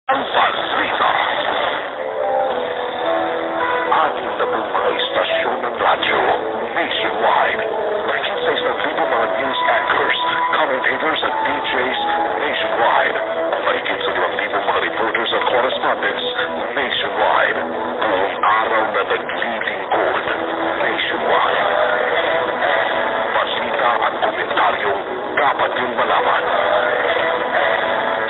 Ang balita. Ating na pong mga istasyon ng radyo nationwide. Mahigit sa 1,000 mga news anchors, commentators at DJs nationwide. Mahigit sa 2,000 mga reporters at correspondents nationwide. Buong araw na naglilingkod nationwide. Balita at komentaryong dapat yung malaman.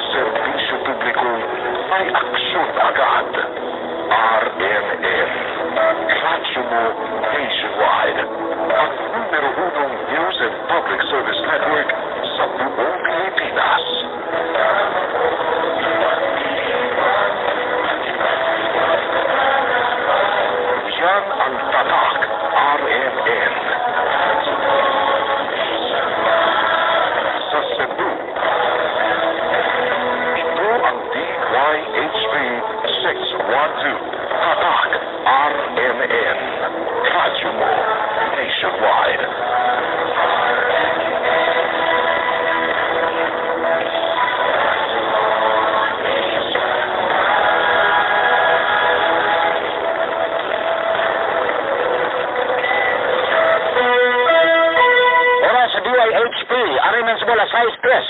Serbisyo publikong may aksyon agad. RMN. Radyo mo nationwide. Ang numero 1 News and Public Service Network sa buong Pilipinas. Yan ang tatak RMN. Sa Cebu. Ito ang DYHP 612. Tatak RMN. Radyo mo nationwide. DYHP, Ariman sa bola, size 3.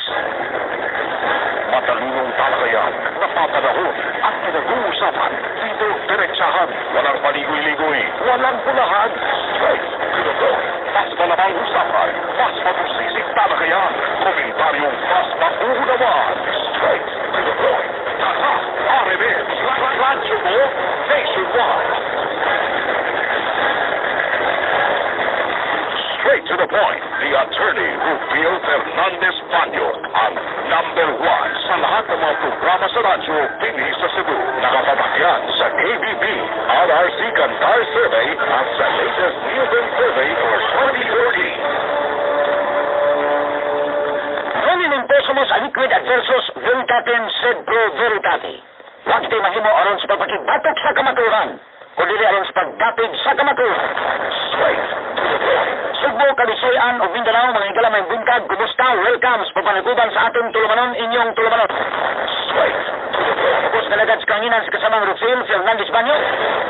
Matalinong talakayan, napapanahon at pinag-uusapan. Dito, diretsahan, walang paligoy-ligoy, walang pulahan. Straight to the point. Mas malamang usapan, mas mabusisig talakayan, komentaryong mas mauunawan. Straight to the point. Tata, RMN, radyo mo, nationwide. Straight to the point, the attorney Rufio Fernandez Panyo, ang #1 sa lahat ng mga programa sa radyo pili sa Cebu. Nakapamakiyan sa ABB, RRC Kantar Survey at sa latest Nielsen Survey for 2040. Running po sa mga liquid adversus veritatem sed pro veritate. Huwag tayo mahimo aron sa pagpakibatok sa kamaturan, kundi aron sa pagdapig sa kamaturan. Straight to the point. Sugbo, Kabisayan o Mindanao, mga higala may buntag, kumusta? Welcome sa pagpanikuban sa atong tulumanon, inyong tulumanon. Straight to the point. Tapos nalagad sa kanginan sa kasamang Rufil Fernandez Banyo,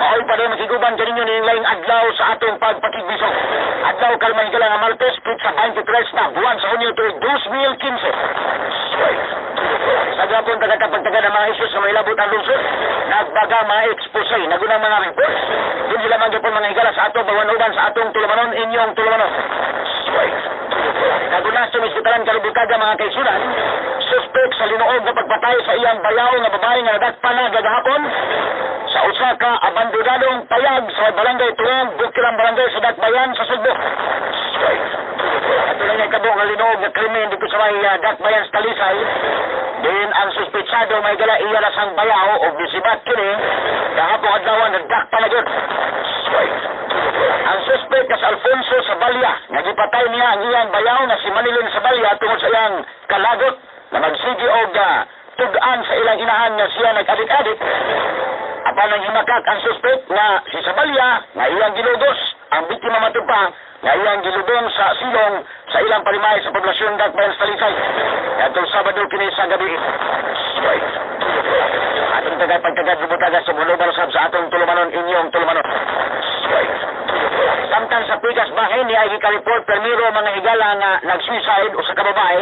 maoy pa rin makiguban kaninyo ni laing adlaw sa atong pagpakigbisong. Adlaw kalmang higala nga Martes, sa 23 na buwan sa Hunyo to 2015. Straight to the point. Sa gapon taga-pagtaga ng mga issues na may labot ang lungsod, nagbaga mga expose, nagunang mga reports, yun sila manggapon mga higala sa atong bawanuban sa atong tulumanon, inyong tulumanon. Straight to the point. Kagunas sa misbitalan kalibutaga mga kaisunan, suspect sa linuog na pagpatay sa iyang bayaw na babae nga nadakpan na gagahapon sa usa ka abandonadong payag sa barangay Tuwang, Bukilang Barangay sa Dakbayan sa Sugbo. Straight to the point. At tulad nga kabong nga linuog na krimen dito sa may Dakbayan sa Talisay, din ang suspetsado may gala iya na sang bayaw o bisibat kini kahapong adlawan nagdakpan na gyud. Straight to the point. Ang suspect na si Alfonso Sabalya, nagipatay niya ang iyang bayaw na si Manilin Sabalya tungkol sa iyang kalagot na magsigi og tugaan sa ilang inahan nga siya nag-adik-adik. Apan nang himakak ang suspect na si Sabalya nga iyang gilugos, ang biktima matupa nga iyang gilubong sa silong sa ilang palimay sa poblasyon Dakbayan sa Talisay. Atong Sabado kini sa gabi. Straight to the point. Atong tagad-pagtagad bubutaga sa Bulobal Sab sa atong tulumanon, inyong tulumanon. Straight to the point. Samtang sa pikas bahay ni ay gikareport permiro mga higala nga nag-suicide o sa kababae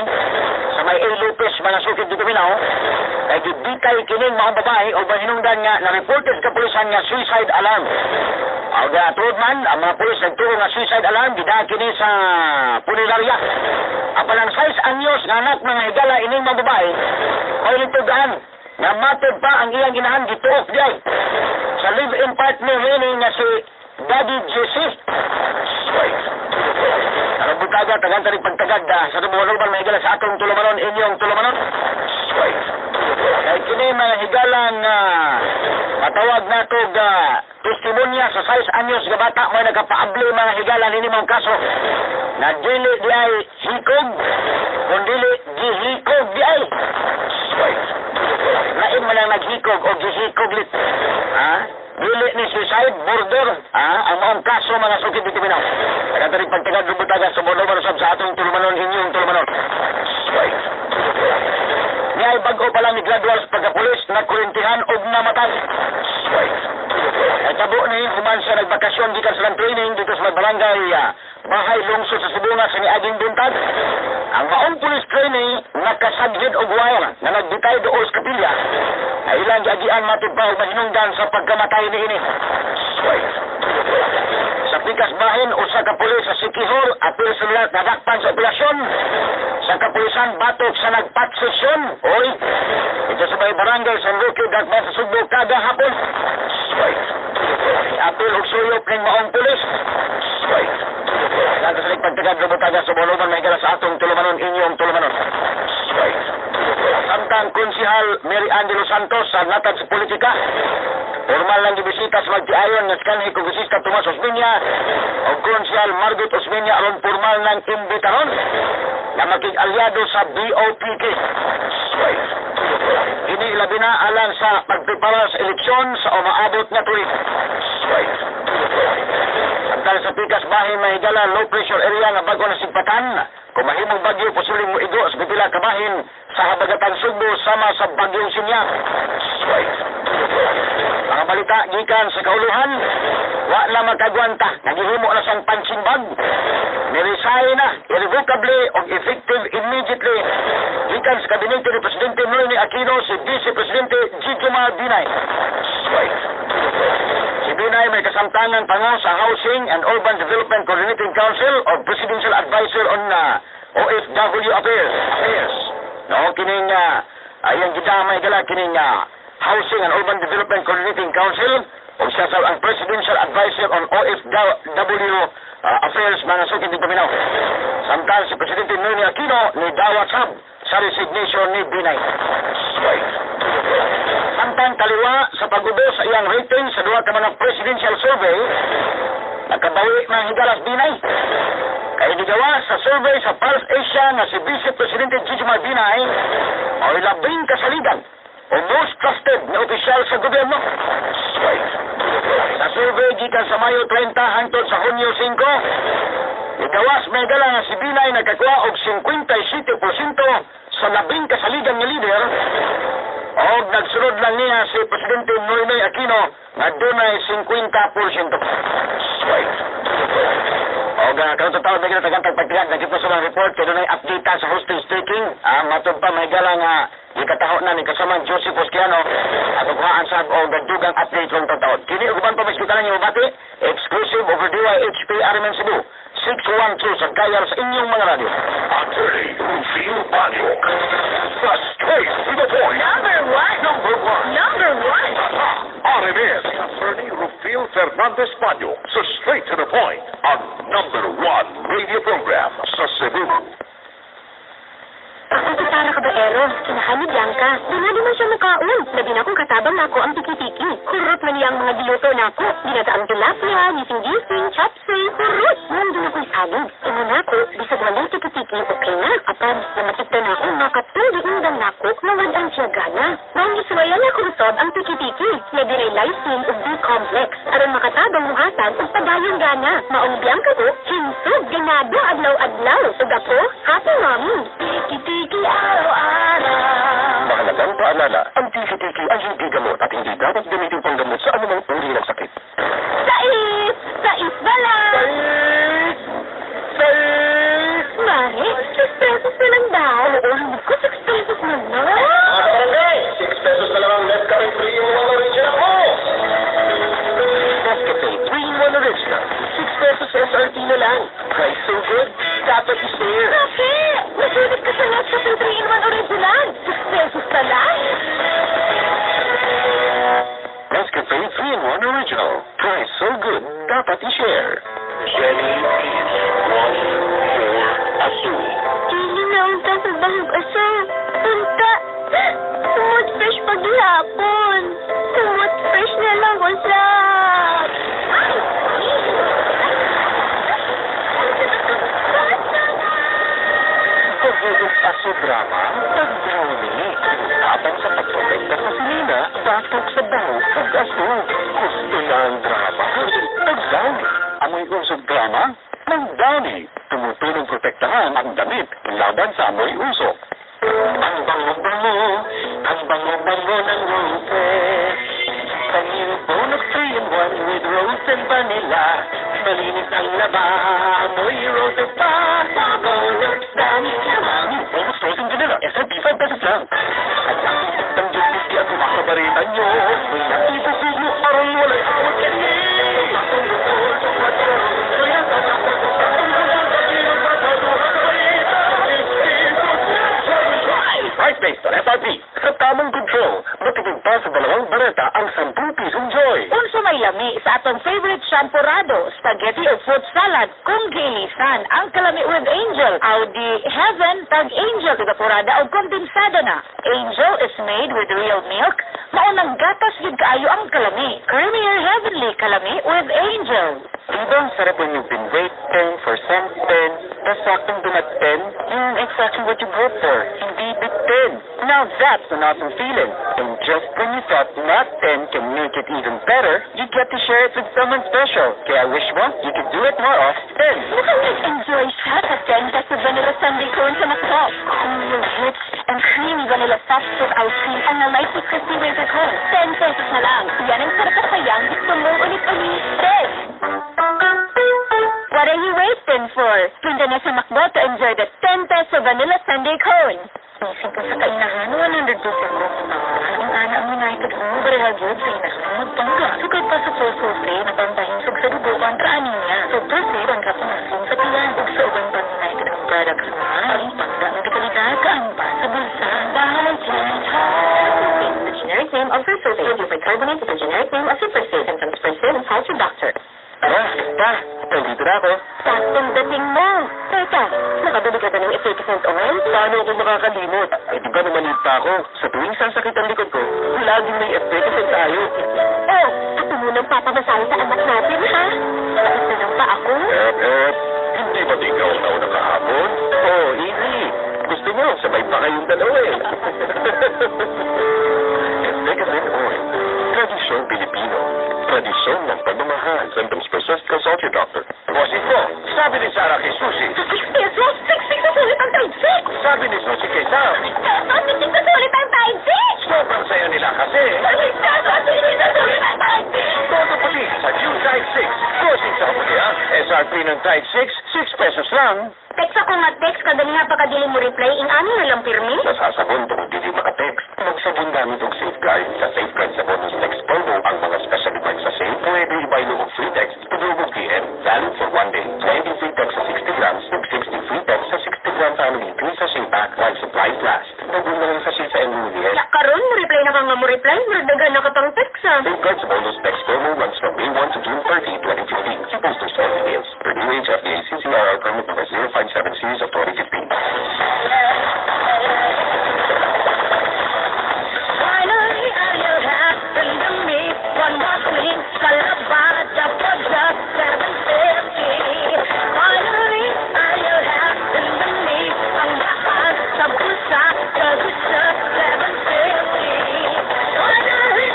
sa may A. Lopez mga sukid dito Minao kay gibitay kining mga babae o bahinungdan nga na-reported ka pulisan nga suicide alarm. Ang tuod man, ang mga pulis nagturo nga suicide alarm gidaan kini sa punerarya. Apan ang 6 anyos nga anak mga higala ining mga babae ay nitugaan nga matod pa ang iyang inahan gituok diay sa live-in partner rini nga si Daddy JC. Straight to the point. Ang butaga, tagang-tanig pagtagad sa tumunuban mga higala sa atong tulumanon, inyong tulumanon. Straight to the point. Kaya kini mga higalang matawag na ito testimonya sa 6 anyos nga bata mo nagkapaabli mga higala nini mong kaso na dili di ay hikog kundi gihikog di ay Straight to the point. lain man ang naghikog o gihikog lit dili ni suicide murder ang maong kaso mga sukid dito Minao. Kaya tanig pagtagad lubutaga sa Bonoban sa atong tulumanon, inyong tulumanon. Straight to the point. Niyay bago pala higala ni Gladwell sa pagkapulis na kurintihan o namatay. Ay tabo ni human siya nagbakasyon gikan sa training dito sa barangay Bahay Lungsod sa Sibunga sa niaging buntag. Ang maong police training nakasagid og wire na nagbitay dool sa kapilya. Ay ilang giagian matibaw mahinungdan sa pagkamatay ni ini. Sa pikas bahin usa ka pulis sa Sikihor apil sa lahat nadakpan sa operasyon. Sa kapulisan batok sa nagpatsesyon. Oy, ito sa may barangay San Roque dakpan sa Sugbo kada hapon. Apil og suyop ning maong pulis. Nasa sa pagtagad lumutaga sa Boloban may gala sa atong tulumanon inyong tulumanon. Samtang konsihal Mary Angelo Santos sa natad sa politika. Formal lang gibisita sa magtiayon ng kanhi kongresista Tomas Osmeña o konsihal Margot Osmeña aron formal ng imbitaron na makig-alyado sa BOPK. Ini labi na alang sa pagprepara sa eleksyon sa umaabot na tuig. Samtang sa pikas bahin may higala low pressure area nga bago na sigpatan, kung mahimong bagyo posibleng mo igo sa pipila kabahin sa habagatan Sugbo sama sa bagyong Sinya. Mga balita gikan sa kauluhan, wa na magkagwanta, nagihimo na sang punching bag. Niresign na irrevocably o effective immediately gikan sa kabinete ni Presidente Noynoy Aquino si Vice Presidente Jijomar Binay. Si Binay may kasamtangan pa nga sa Housing and Urban Development Coordinating Council o Presidential Advisor on OFW Affairs. No, kining ayang gidamay gala kining Housing and Urban Development Coordinating Council o siya sa ang Presidential Advisor on OFW Affairs mga sukin din paminaw. Samtang si Presidente Noynoy Aquino ni dawat sab sa resignation ni Binay. Samtang kaliwa sa pagudo sa iyang rating sa duwa ka mga presidential survey, nakabawi ng higalas Binay. Kaya digawa sa survey sa Pulse Asia na si Vice Presidente Jijomar Binay ay labing kasaligan o most trusted na opisyal sa gobyerno. Sa survey gikan sa Mayo 30 hangtod sa Hunyo 5, igawas may gala nga si Binay nagkakuha og 57% sa labing kasaligan nga leader o nagsunod lang niya si Presidente Noynoy Aquino na dunay 50%. O karong totoo na ginatagantag pagtigad nagkita sa mga report kaya dunay update sa hostage taking matod pa may gala nga ikataho na ni kasamang Joseph Osquiano at ughaan sa o gagdugang update ng totoo. Kini uguban pa may spitalan niyo bati exclusive over DYHP RMN Cebu 612 sa kayar sa inyong mga radio. Attorney Rufio Baño. The straight to the point. Number one. Number one. RMN. Attorney Rufio Fernandez Baño. So straight to the point on number one radio program sa Cebu. Ang Tara Caballero, sinahan ni Bianca. Di nga naman siya mukaon. Labi na kung katabang nako ang tiki-tiki. Kurot man niyang mga diluto nako. Dinataang tilapia, gising-gising, chapsay, kurot. Nandun ako'y saging. Ino nako, bisag walang tiki-tiki, okay na. Apan, namatipta na akong makatuloy indang nako, nawad ang siyagana. Nang isuwayan na kurusob ang tiki-tiki. Labi rin lysine o B-complex. Aron makatabang muhatag o padayong gana. Maong Bianca ko, hinsog, ganado, adlaw-adlaw. Uga po, happy mommy. Tiki-tiki araw-araw. Mahalagang paalala, ang tiki-tiki ay hindi gamot at hindi dapat gamitin panggamot sa anumang uri ng sakit. Sais! Sais bala! Sais! Mare, 6 pesos na lang daw. Oo, hindi ko 6 pesos na lang. Mga barangay, 6 pesos na lang ang Nescafe 3-in-1 original mo! Nescafe 3-in-1 original, 6 pesos SRT na lang. Price so good, dapat i-share. Kasi, nasulit ka sa Nescafe 3-in-1 original. 6 pesos na lang. Nescafe 3-in-1 original, price so good, dapat i-share. Jenny Peach, 1-4 Asul. Hindi na unta sa bahog asa. Unta. Tumot fresh paghihapon. Tumot fresh na lang usap. Pagbugot aso drama, pag-brownie. Tapang sa pagpapagda sa silina, batog sa bahog, pag-aso. Gusto na ang drama, pag-brownie. Amoy usog drama, ng brownie. Tumutulong protektahan ang damit laban sa amoy usok. Ang bango-bango, ang bango-bango ng roses. Sa new bone of 3-in-1 with rose and vanilla. Malinis ang laba, amoy roses pa. Bago lips, dami naman. New bone of rose and vanilla, SRP 5 pesos lang. At ang isang justice at makabarita nyo. May nakibusin nyo, parang wala'y awat kanil. Right based on FRP, sa tamang control, matipid pa sa 2 bareta ang 10 pisong joy. Unso may lami sa atong favorite champurrado, spaghetti o fruit salad, kung giilisan ang kalami with Angel, Audi Heaven, tag Angel, tigapurada o kondensado na. Angel is made with real milk, maunang gatas yun kaayo ang kalami. Creamier heavenly kalami with Angel. Diba ang sarap when you've been waiting for something, tapos saktong dumating, yun exactly what you brought for, hindi bitin. Now that's an awesome feeling. And just when you thought not 10 can make it even better, you get to share it with someone special. Kaya wish mo, you could do it more often. Mukhang nag-enjoy siya sa 10 peso vanilla sundae cone sa McDo. Cool, rich, and creamy vanilla soft serve ice cream ang na lightly crispy wafer cone. 10 pesos na lang. Yan ang sarap at sayang. Gusto mo ulit-ulitin. What are you waiting for? Punta na sa McDo to enjoy the 10 peso vanilla sundae cone. Isip ko sa kainahan, 100% mo ang ana ang United mo, barihag yun sa inahan, magtangga. Sukad pa sa soul-soul-free, nabantahin sug sa dugo kontra anemia. Super safe ang kapunasin sa tiyan, ug sa ubang pang United ang products mo, ang pangga ng dekalidad, kaamba sa bulsa, bahay, the generic name of Super-Safe, bicarbonate is the generic name of Super-Safe, and from Super-Safe and Culture Doctor. Nandito na ako. Saktong dating mo. Teka, nakabili ka ba ng efficient oil? Paano ako makakalimot? Eh, di ba namanit pa ako? Sa tuwing sasakit ang likod ko, laging may efficient tayo. Oh, at munang papamasal sa anak natin, ha? Bakit na lang pa ako? Hindi ba di ikaw na kahapon? Oh, easy. Gusto mo, sabay pa kayong dalawa eh. Efficient oil. Tradisyong Pilipino. Tradisyon ng pagmamahal. Symptoms persist, consult your doctor. Bossing ko, sabi ni Sarah kay Susie. 6 pesos? 6 na sulit ang tide 6! Sabi ni Susie kay Sam. 6 pesos? 6 na sulit ang tide 6! Sobrang saya nila kasi. 6 pesos? 6 na sulit ang tide 6! Todo puti sa June Tide 6. Crossing sa puti ha. SRP ng Tide 6, 6 pesos lang. Text ako mag-text, kadali nga pagkadili mo reply, ingani na lang pirmi? Nasasabon kung hindi makatext. Magsabon gamit og Safeguard. Sa Safeguard sa bonus text promo, ang mga special remarks sa Safe, pwede ibaylo og free text, tudugog PM, valid for 1 day. 20 free text sa 60 grams, ug 60 free text sa 60 gram family 3 sa Safe Pack while supplies last. Nagul na lang sa Safe sa MUDS. Karon mo reply na kang nga mo reply, maragdagan na ka pang text ha. Safeguard sa bonus text promo runs from May 1 to June 30, 2015. See posters for details. Per DOH FDA CCR permit number 057 series of 2015. Finally, you happened to me. One more thing, Calabada, Pagda, 750. Finally, you happened to me. Ang lahat sa bulsa, Pagda, 750. Finally,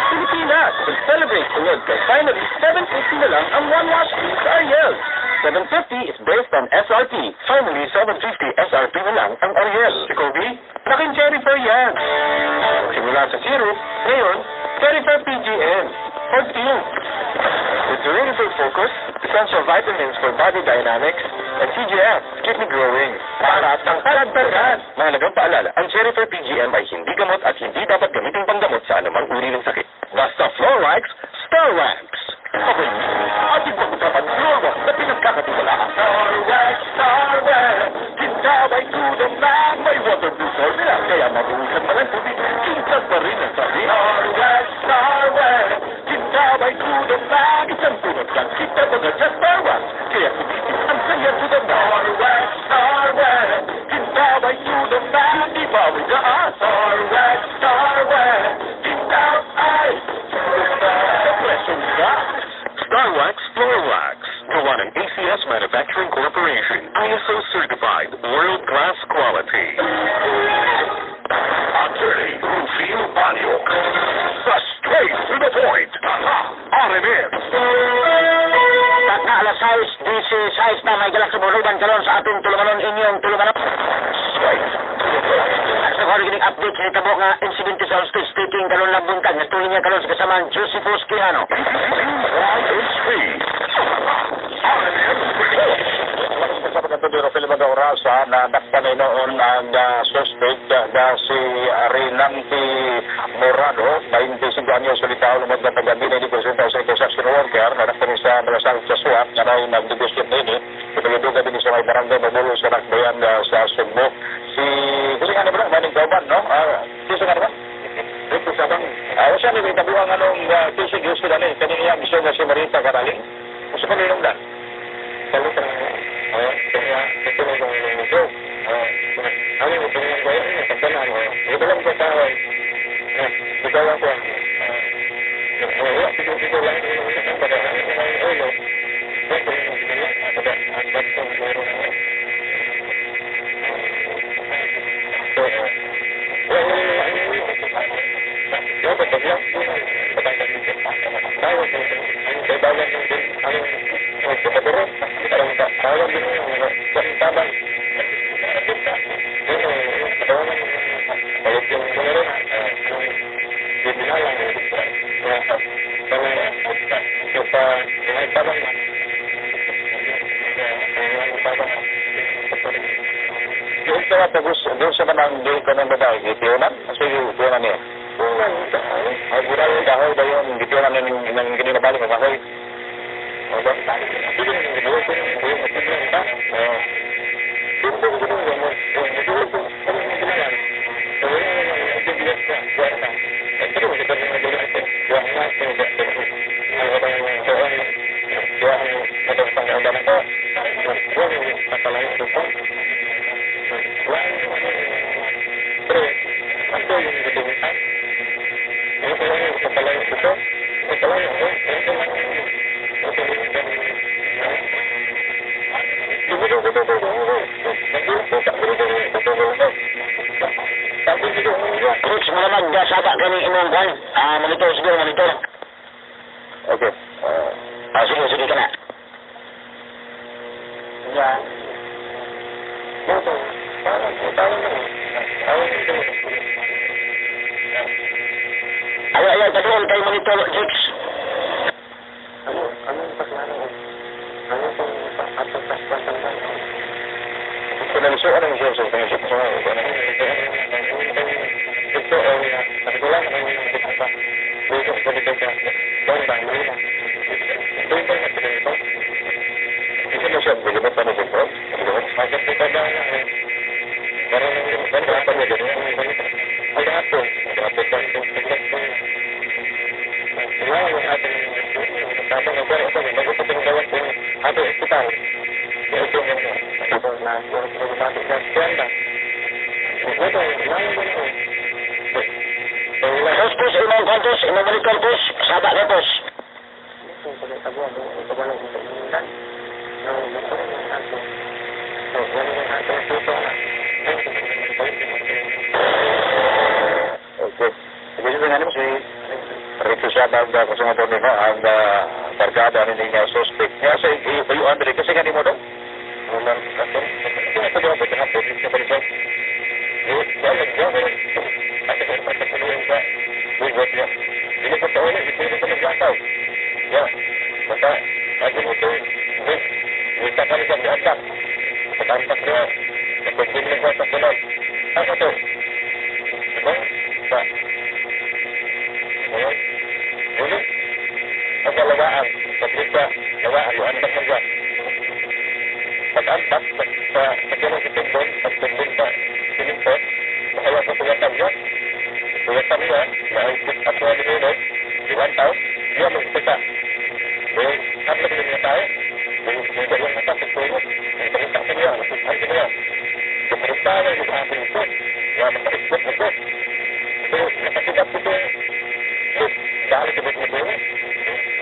Pilipinas, celebrate the world kay finally 750 na lang ang one-wash fee sa Ariel. 750 is based on SRP. Finally, 750 SRP na lang ang Ariel. Si Kobe, laking cherry for yan. Simula sa syrup, ngayon, cherry for PGN. For team. With durable focus, essential vitamins for body dynamics, and CGF, keep me growing. Para ang tarad-tarad. Mahalagang paalala, ang cherry for PGM ay hindi gamot at hindi dapat gamitin panggamot sa anumang uri ng sakit. Basta Florwax, Starwax. Okay, ating pag-usapan Florwax na pinagkakatiwalaan. Starwax, Starwax, ginaway tulong na may waterproof formula. Kaya mabuhusan pa ng tubig, kintas pa rin ang sabi. Starwax, Starwax, ginaway tulong na isang tulog kang kita mga sa Starwax. Kaya sumitin ang saya tulong na. Starwax, Starwax, ginaway tulong na di bawal na Starwax, Starwax, ginaway tulong na sa presyon ka. Starwax Florwax, gawa ng ACS Manufacturing Corporation, ISO certified, world-class quality. Attorney Rufino Banyok, straight to the point. RMN. At naalasay size, DC size na may galak sa Buluban karon sa atong tulumanon inyong tulumanon. Sa kanilang update sa tabo nga insidente sa hostage taking karon lang buntag nga tuloy niya karon sa kasamaan Josephus Quijano. Pero Philip Orasa na dakpan noon ang suspect na si Rinanti Morado, 25 anyos solitaw lumod na taga-binay ni Presidente sa construction worker na dakpan sa malasang sa SWAT na may nagdugusyon nini ipagaduga din sa may barangay Mabulo sa Nakbayan sa Sugbo. Si Kusing ano ba? Maning Kauban, no? Kusing ano ba? Ito sa bang? Siya ni may tabuang anong Kusing gusto na ni kanina gusto na si Marita Karaling. Gusto pa ninong na? Salut na kaya ito na yung ito. Ano yung tingin ko yun? Pagkanan ko. Ito lang ko tao. Ito lang ko. Ito lang ko. Doon sa manang doon ka ng babae, gitiyonan? Kasi gitiyonan niya. Ay, bural yung kahoy ba yung gitiyonan ng gininabalik ng kahoy? O ba? Sige, gitiyonan ko yung gitiyonan ka. Monitor. Okay. Sige ka na. Yeah. Ay, patuloy kay Monitor Jix. Ang barkada ni niya suspect niya sa iyo Andre kasi kanimo mo daw wala kasi ito daw ba ang police sa police wala wala at ang pagpapatuloy sa buwat niya hindi pa taon ito ito naglantaw ya basta ako mo to kita kami sa atak patampak niya pagpapatuloy sa tulad ako to ba sa ulit ang lawaan paglita lawaan yung antak ng gas pag-antak sa pagkirang si Tindon pag-tindon sa sinimpot makaya sa tuyatan niya na ang atwa ni Enos iwantaw dia magpita eh kapag niya tayo may dalawang mata sa tuyo may palitak sa niya masusan sa niya kumaristahan yung ating ito makarisbot na ito so nakasigap ito dahil sa buong ito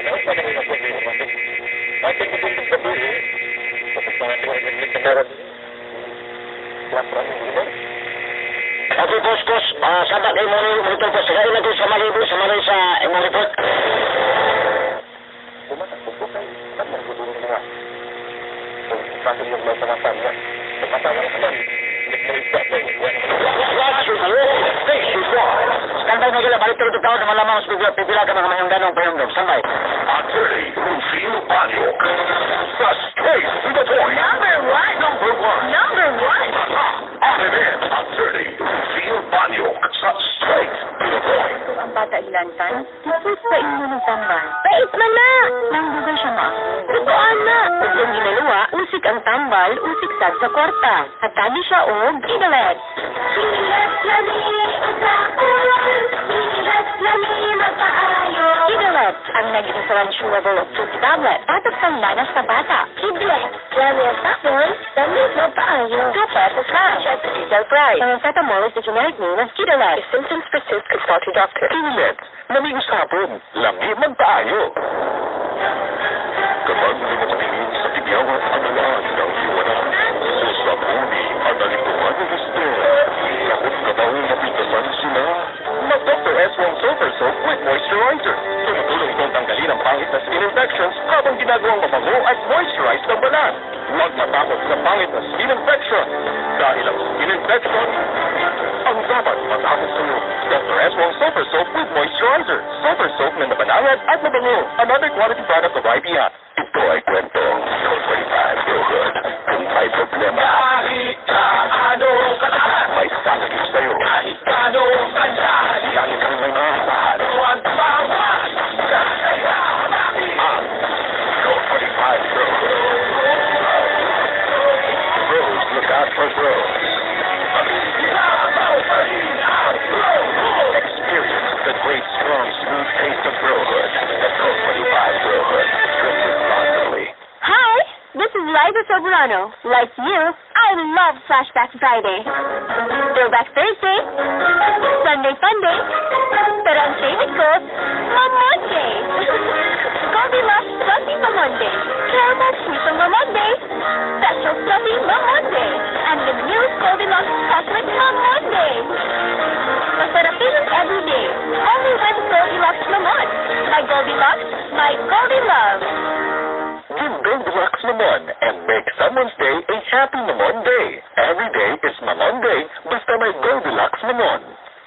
ano sa mga ito bakit ito yung sabihin kapag mga ito ay naglit na okay, boss, sabat kayo monitor po. Sagayin natin sa Malibu, sa Malibu sa imong report. Bumatang po kayo. Ba't nagbudurin nga? Bakit yung mga sama-sama? Sama-sama naman. Standby mo sila, balik tulog tao na malamang pipila ka mga mayong ganong payong standby. Attorney Rufino Baliok. The straight to the point. Number one. Number one. Number one. Amen. Attorney Rufino Baliok. The straight to the point. Ang bata ilantan, tipos sa inyo ng tambal. Pait man na! Nanggugay siya ma. Tutuan na! Kung yung ginalawa, usik ang tambal, usik sad sa kwarta. At tali siya o ginalet. Ginalet, ang naging transferable tooth tablet. Patok sang lanas sa bata. Ginalet, lami ang tapon, dami mo paayo. 2 pesos na. Check the detail price. Ang amphetamol is the generic name of Ginalet. If symptoms persist, consult your doctor. Kilit. Namigos hapon. Lami magpaayo. Kapag hindi mo patingin sa tigyaw at amalaan ng iwanan, sa sabuni at alikuhan ng gusto, takot ka bang mapitasan sila? Mag-Dr. S1 Super Soap with Moisturizer. Tumutulong itong tanggalin ang pangit na skin infections habang ginagawang mabango at moisturize ng balat. Huwag matakot sa pangit na skin infection. Dahil ang skin infection ang dapat matakot sa'yo. Dr. S1 Super Soap with Moisturizer. Super Soap na nabanangan at mabango. Another quality product of IBM. Ito ay kwento. Don't 25 feel good. Kung may problema. Kahit ano ka na. May sasagot sa'yo. Kahit ano ka na. Kahit kang may masahan. Huwag bawat. Kaya natin. Don't 25 feel good. Bros, look out for bros. Experience the great, strong, smooth taste of brohood. The Coke 25 brohood. Drink responsibly. Hi, this is Liza Soberano. Like you, I love Flashback Friday. Throwback Thursday. Sunday Funday. Pero ang favorite ko, Mamonday. Goldilocks Fluffy Mamonday. Caramel Sweet Mamonday. Special Fluffy Mamonday. And the new Goldilocks Chocolate Mamonday. Masarapin every day. Only with Goldilocks Mamon. My Goldilocks, my Goldilove. Give Goldilocks Mamon and make someone's day a happy Mamon day. Every day is Mamon Day, basta may Goldilocks Mamon.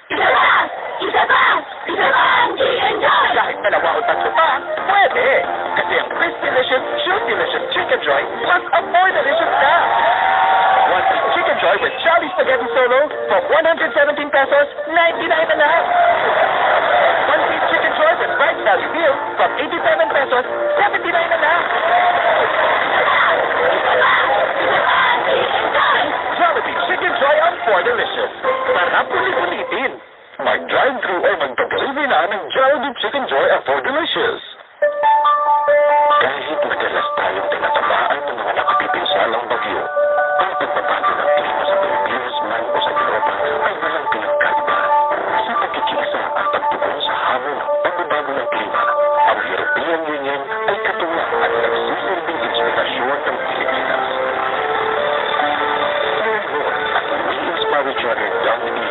Isa pa! Isa pa! Isa pa ang G&Joy! Kahit dalawa o tatlo pa, pwede. Kasi ang Crispy Delicious, Shoot Delicious Chicken Joy plus a more delicious ka. One piece Chicken Joy with Jolly Spaghetti Solo for 117 pesos, 99 na lang. One piece Chicken Joy with Fried Value Meal from 87 pesos, 79 na lang. Jollibee Chicken Joy ang 4 Delicious. Sarap ulit-ulitin. Mag-drive-thru o magpa-delivery na ng Jollibee Chicken Joy ang 4 Delicious. Kahit madalas tayong tinatamaan ng mga nakapipinsalang bagyo, ang pagbabago ng klima sa Pilipinas man o sa Europa ay walang pinagkaiba. Sa pagkikiisa at pagtugon sa hamon ng pagbabago ng klima, ang European Union ay katuwa at nagsisilbing inspirasyon ng Pilipinas. Learn more at weinspireeachother.eu.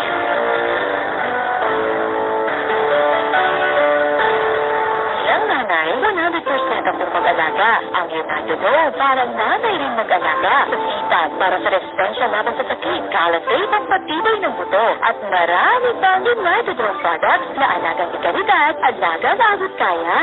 Ang nanay, 100% akong mag-alaga. Ang United O, parang nanay rin mag-alaga. Sa sipag, para sa resistensya laban sa sakit, kalatay ang patibay ng buto. At marami pang United O products na alagang ikalidad, alagang abot kaya.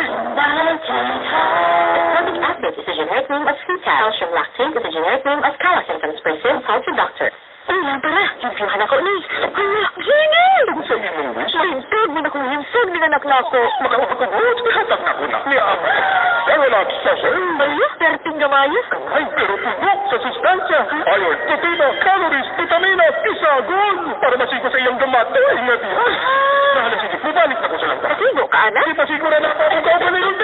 Ascorbic acid is the generic name of Sutab. Calcium lactate is the generic name of Calasin from Springfield. Consult your doctor. Ayan, para. Yung ako ni. Anak, Jenny! Ang sa iyong wish, Mahintog mo na kung hinsog ni anak na ako. makakapagod, hatag na ko na. Niyaman. Relax sa sir. Ayos, perting gamayos. Ay, pero tubok sa sustansya. Iron, protina, calories, vitamina, isagon. Para masigo sa iyong gamat. Ay, nga di. Nahala sige, bumalik na ko sa langka. Pasigo ka, anak? Di pasigo na ako kung kaupaligong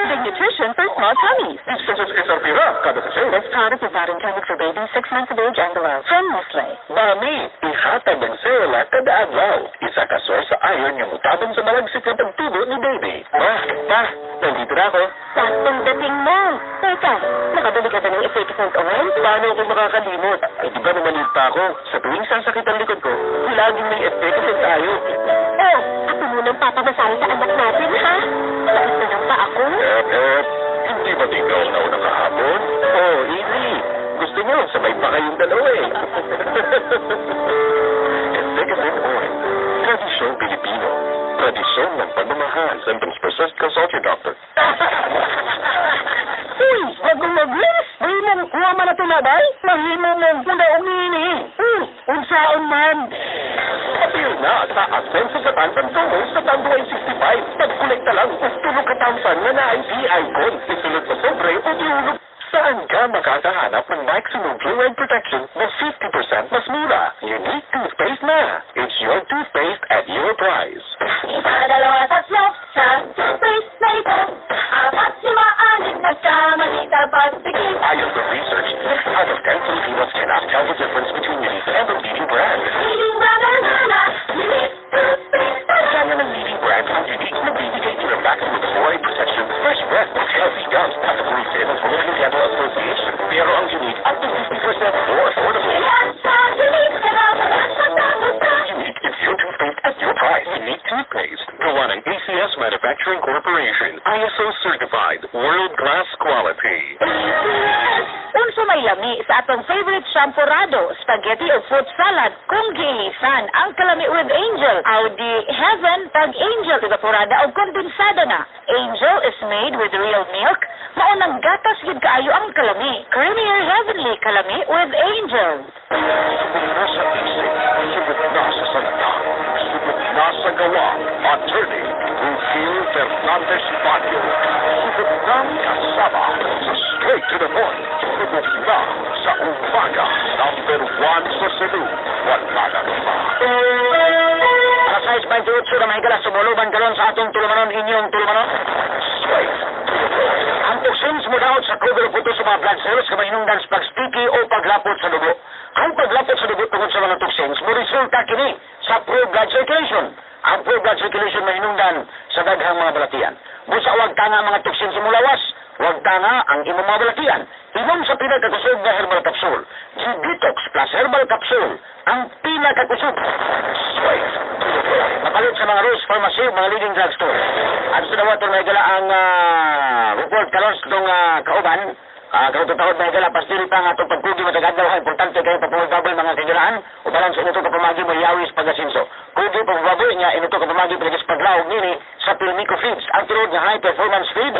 Big nutrition for small tummies. These pesos is our pira, kada sa sale. This product is not intended for babies 6 months of age and below. From Nestle. Mami, ihatag ang sale kada adlaw. Isa ka source sa iron yung mutabang sa malagsik na pagtubo ni baby. Pa, nandito na ako. Saktong dating mo. Teka, nakabili ka ba ng effective oil? Paano ako makakalimot? Ay, di ba namanit pa ako? Sa tuwing sasakit ang likod ko, laging may effective tayo. Oh, ako munang papamasahe sa anak natin, ha? Sakit na lang pa ako. Hindi ba ikaw na una kahapon? Oh, easy. nyo, sabay pa kayong dalawa eh. Executive Oil, tradisyong Pilipino, tradisyon ng pagmamahal. Symptoms persist, consult your doctor. Uy, bagong maglis! Mahimong kuha man na tinabay? Mahimong mong kunda umini. Unsaon man. Appeal na sa Ascenso Japan Pantungo sa Tanduay 65. Pagkolekta lang kung tulog katamsan na na-IP icon. Isulot sa sobre o diulog. Saan ka makakahanap ng maximum fluoride protection na 50% mas mura? Unique toothpaste na. It's your toothpaste at your price. Dalawa, tatlo, sa toothpaste na ito. Apat, lima, anim, nagkamalita, pagtigil. Ayon sa research, 6 out of 10 Filipinos cannot tell the difference between unique and the leading brand. Leading brand na nana, unique toothpaste. Kaya ng leading brand ang unique na bibigay to the maximum fluoride protection, fresh breath, healthy gums, at appreciated ng Philippine Dental Association. Pero ang unique up to 50% more affordable. Yan sa unique, salamat at pagkamusta. Unique is your toothpaste at your price. Unique toothpaste. Gawa ng ACS Manufacturing Corporation. ISO certified. World-class quality. Unsa may lami sa atong favorite champurrado, spaghetti o fruit salad kung gihisan ang kalami with Angel. Audi Heaven pag Angel tigapurada o kondensado na. Angel is made with real milk. Maunang gatas gid kaayo ang kalami. Creamier heavenly kalami with Angel. Sugod na sa isip, sugod na sa salita, sugod na sa gawa, Attorney Rufil Fernandez Baño. Sugod na kasama sa Straight to the Point. Sugod na sa umaga, number 1 sa Cebu. Wala na iba. Alas 6:28 na mahigala sumuluban karon sa atong tulumanon inyong tulumanon. Straight to the Point. Ang toxins mo daw sa cover puto sa mga blood cells kung mahinungdan sa pag-sticky o paglapot sa dugo. Ang paglapot sa dugo tungkol sa mga toxins mo resulta kini sa poor blood circulation. Ang poor blood circulation mahinungdan sa daghang mga balatian. Busa wag tanga ang mga toxins mo lawas. Wag tanga ang imong mga balatian. Inom sa pinakakusog na herbal capsule. G-Detox plus herbal capsule. Ang pinakakusog. Straight to the Point. Mapalit sa mga Rose Pharmacy, mga leading drugstore. At sa dawaton may gala ang report karon sa itong kauban. Kaututahod may gala, pastili pa nga itong pagkugi matagadaw. Importante kayo papumagbaboy mga kagilaan. O balang sa inuto kapamagi mo yawis pag-asinso. Kugi papumagbaboy niya, inuto kapamagi pagkis paglaog nini sa Pilmico Feeds. Ang tinod nga high performance feed.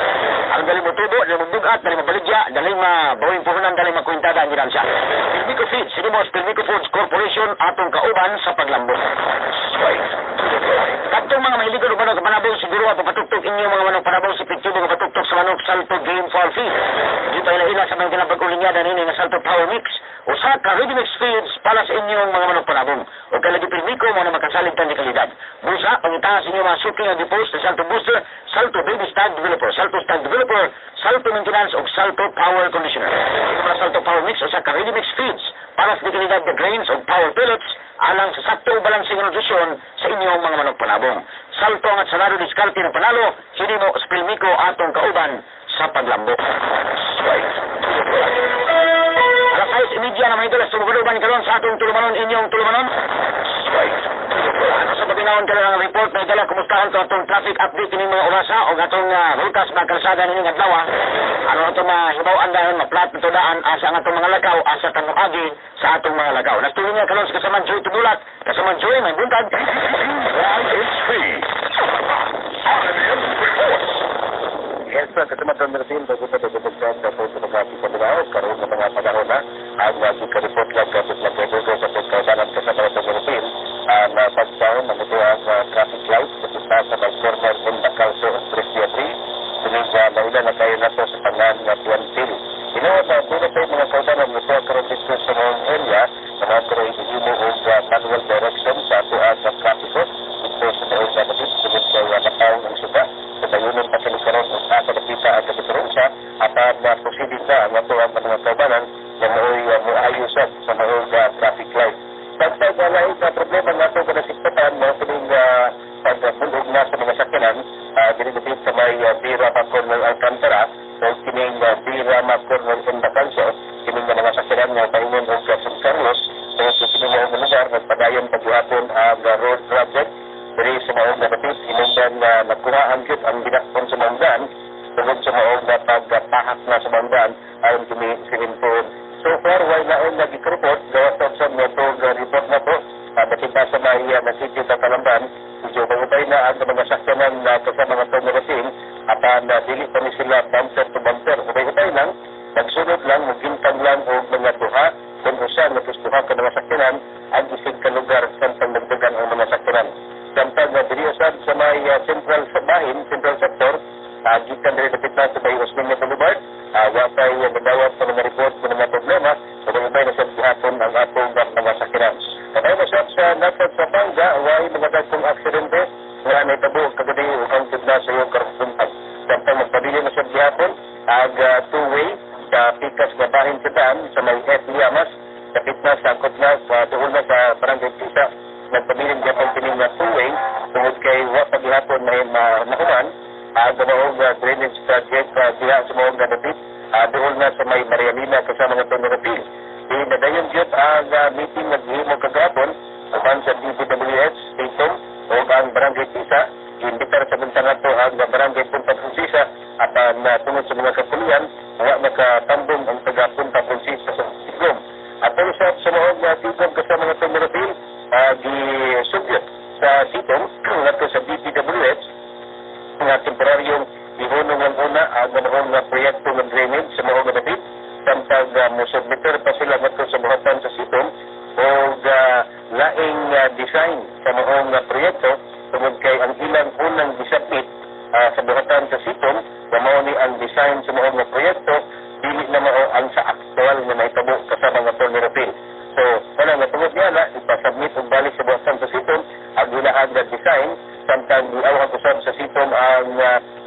Ang dali mo tubo, dali mo bugat, dali mo baligya, dali mabawing puhunan, dali makuintada ang ginansya. Pilmico Feeds, sinimos Pilmico Foods Corporation atong kauban sa paglambot. Straight to the Point. Katong mga mahiligon o manok panabong siguro ang papatuktok inyong mga manok panabong sa piktibo nga patuktok sa manok salto game for feed. Di pa ila sa mga ginapag-ulinyada nini nga salto power mix o sa ready mix feeds para sa inyong mga manok panabong. O kalagi Pilmico mo na makasalig tan di kalidad. Busa, pangitahan sa inyong mga suking nga dipost na salto booster, salto baby stag developer, salto stag developer, salto maintenance o salto power conditioner. Ito mga salto power mix o sa ready mix feeds para sa di kalidad na grains o power pellets alang sa sakto balansing nutrisyon sa inyong mga manok panabong. Salto at sarado diskarte ng panalo, hindi mo Pilmico atong kauban sa paglambok. Straight to the Point. Alas 6:30 na may dalas sumuguluban karon sa atong tulumanon inyong tulumanon. Straight to the Point. Sa paginaon ka lang ang report, may dala kumustahan to atong traffic update ini mga orasa o atong rutas mga kalsada nini nga adlaw. Ano atong mahibaw-an dahon maplat to daan asa ang atong mga lagaw asa tanong sa atong mga lagaw. Nastulong niya karon sa kasaman Joy Tubulat, kasaman Joy may buntag. YHP. R&M reports. Yes, kasamahan natin pagpunta sa pagkakati sa Bilao, karoon ng mga panahon na ang report lang kasi sa pagkakati sa pagkakabalan kasama sa Philippines na pagsaon ng ito ang traffic light kasi sa may corner ng Bacalso Express 3 sinig mauna na kayo na to sa pangan na Puantil. Inawa sa muna sa mga kaubanan na ito karoon dito sa mga area na mga karoon mo o manual direction sa tuwa sa traffic ito sa taong sa kapit sunod sa napawang ng suba sa tayunan pa kinikaroon kung sa nakita ang kapituronsa at ang proceeding na ang ito ang mga kaubanan na muayusan sa mga traffic light. Dagdag wala sa problema nga ito na sikpatan mo piling pagpulog na sa mga sakyanan dinidipit sa may Birama Cornel Alcantara o kining Birama Cornel Bacanso kining mga sakyanan nga paingon o San Carlos so kining mga lugar nagpadayon paghihapon ang road project dari sa mga napatid inundan na nakuha ang kit ang binakpon sa Mandan tungkol sa mga pagpahak na sa Mandan ayon kini sininpon. So far, why naon nag-report, gawas sa mga report na po, nakita sa Mahiya na City sa Talamban, medyo pagubay na ang mga sakyanan na kasama ng Tonerating at dili pa ni sila bumper to bumper. Ubay-ubay lang, nagsunod lang, magbintang lang o mga duha, kung usa natustuha ka mga sakyanan, ang isig ka lugar sa pagdagdagan ang mga sakyanan. Samtang diriyosan sa may central sa bahin, central sector, gikan rin napit na sa may Osmeña Boulevard, wapay nagdawat sa mga report sa mga problema, ubay-ubay na sa hapon ang atong mga sakyanan. Kapay na siya sa nasad sa Panga, way mga dagkong aksidente, nga naitabo kagadi upang na sa iyong karupuntan. Samtang magpabili na siya gihapon, two-way sa pikas na bahin sa daan sa may F. Liamas, kapit na sa angkot na doon na sa Barangay Tisa, nagpabiling gapang pining na two-way, tungod kay wapag gihapon na nakuman, ganoong drainage project siya sa mga gadapit, doon na sa may Marialina kasama ng Tonerating. Nadayon diyot ang meeting naghihimo kagapon upan sa DPWH, Station, o ang Barangay Tisa, imbitar sa bintang ito ang Barangay Punta Prinsesa at tungod sa mga kapulian, wala nakatambong ang taga-Punta Prinsesa sa Tigom. At ang sa mga Tigom kasama ng Tonerating, gisubyot sa Tigom, at sa DPWH, nga temporaryong ihunong ang una ang ganoong proyekto ng drainage sa mga gadapit, samtang musubmitter pa sila nato sa buhatan sa Sitom o laing design sa mga proyekto tungod kay ang ilang unang disapit sa buhatan sa Sitom na mao ni ang design sa mga proyekto dili na mao ang sa aktual na naitabo kasama ng Tonerating. So, wala nga tungod niya na ipasubmit og balik sa buhatan sa Sitom ang ginahan na design samtang giawang usab sa Sitom ang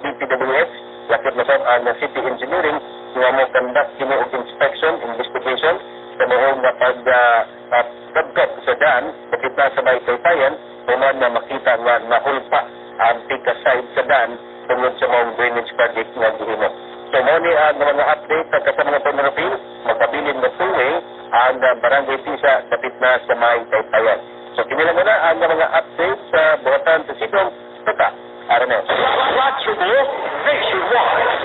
DPWH, lakit na sab ang City Engineering nga mo conduct kini og inspection, investigation sa mga pagkabkab sa daan, bakit na sa may Taytayan, kuman na makita nga nahulpa ang pika side sa daan tungod sa mga drainage project nga gihimo. So, mo ni ang mga update sa kasama ng Tonerating, magpabilin na two-way ang Barangay Tisa kapit na sa may Taytayan. So, kinilang mo na ang mga update sa buhatan sa Sitom, Taka, RMS. Watchable nationwide.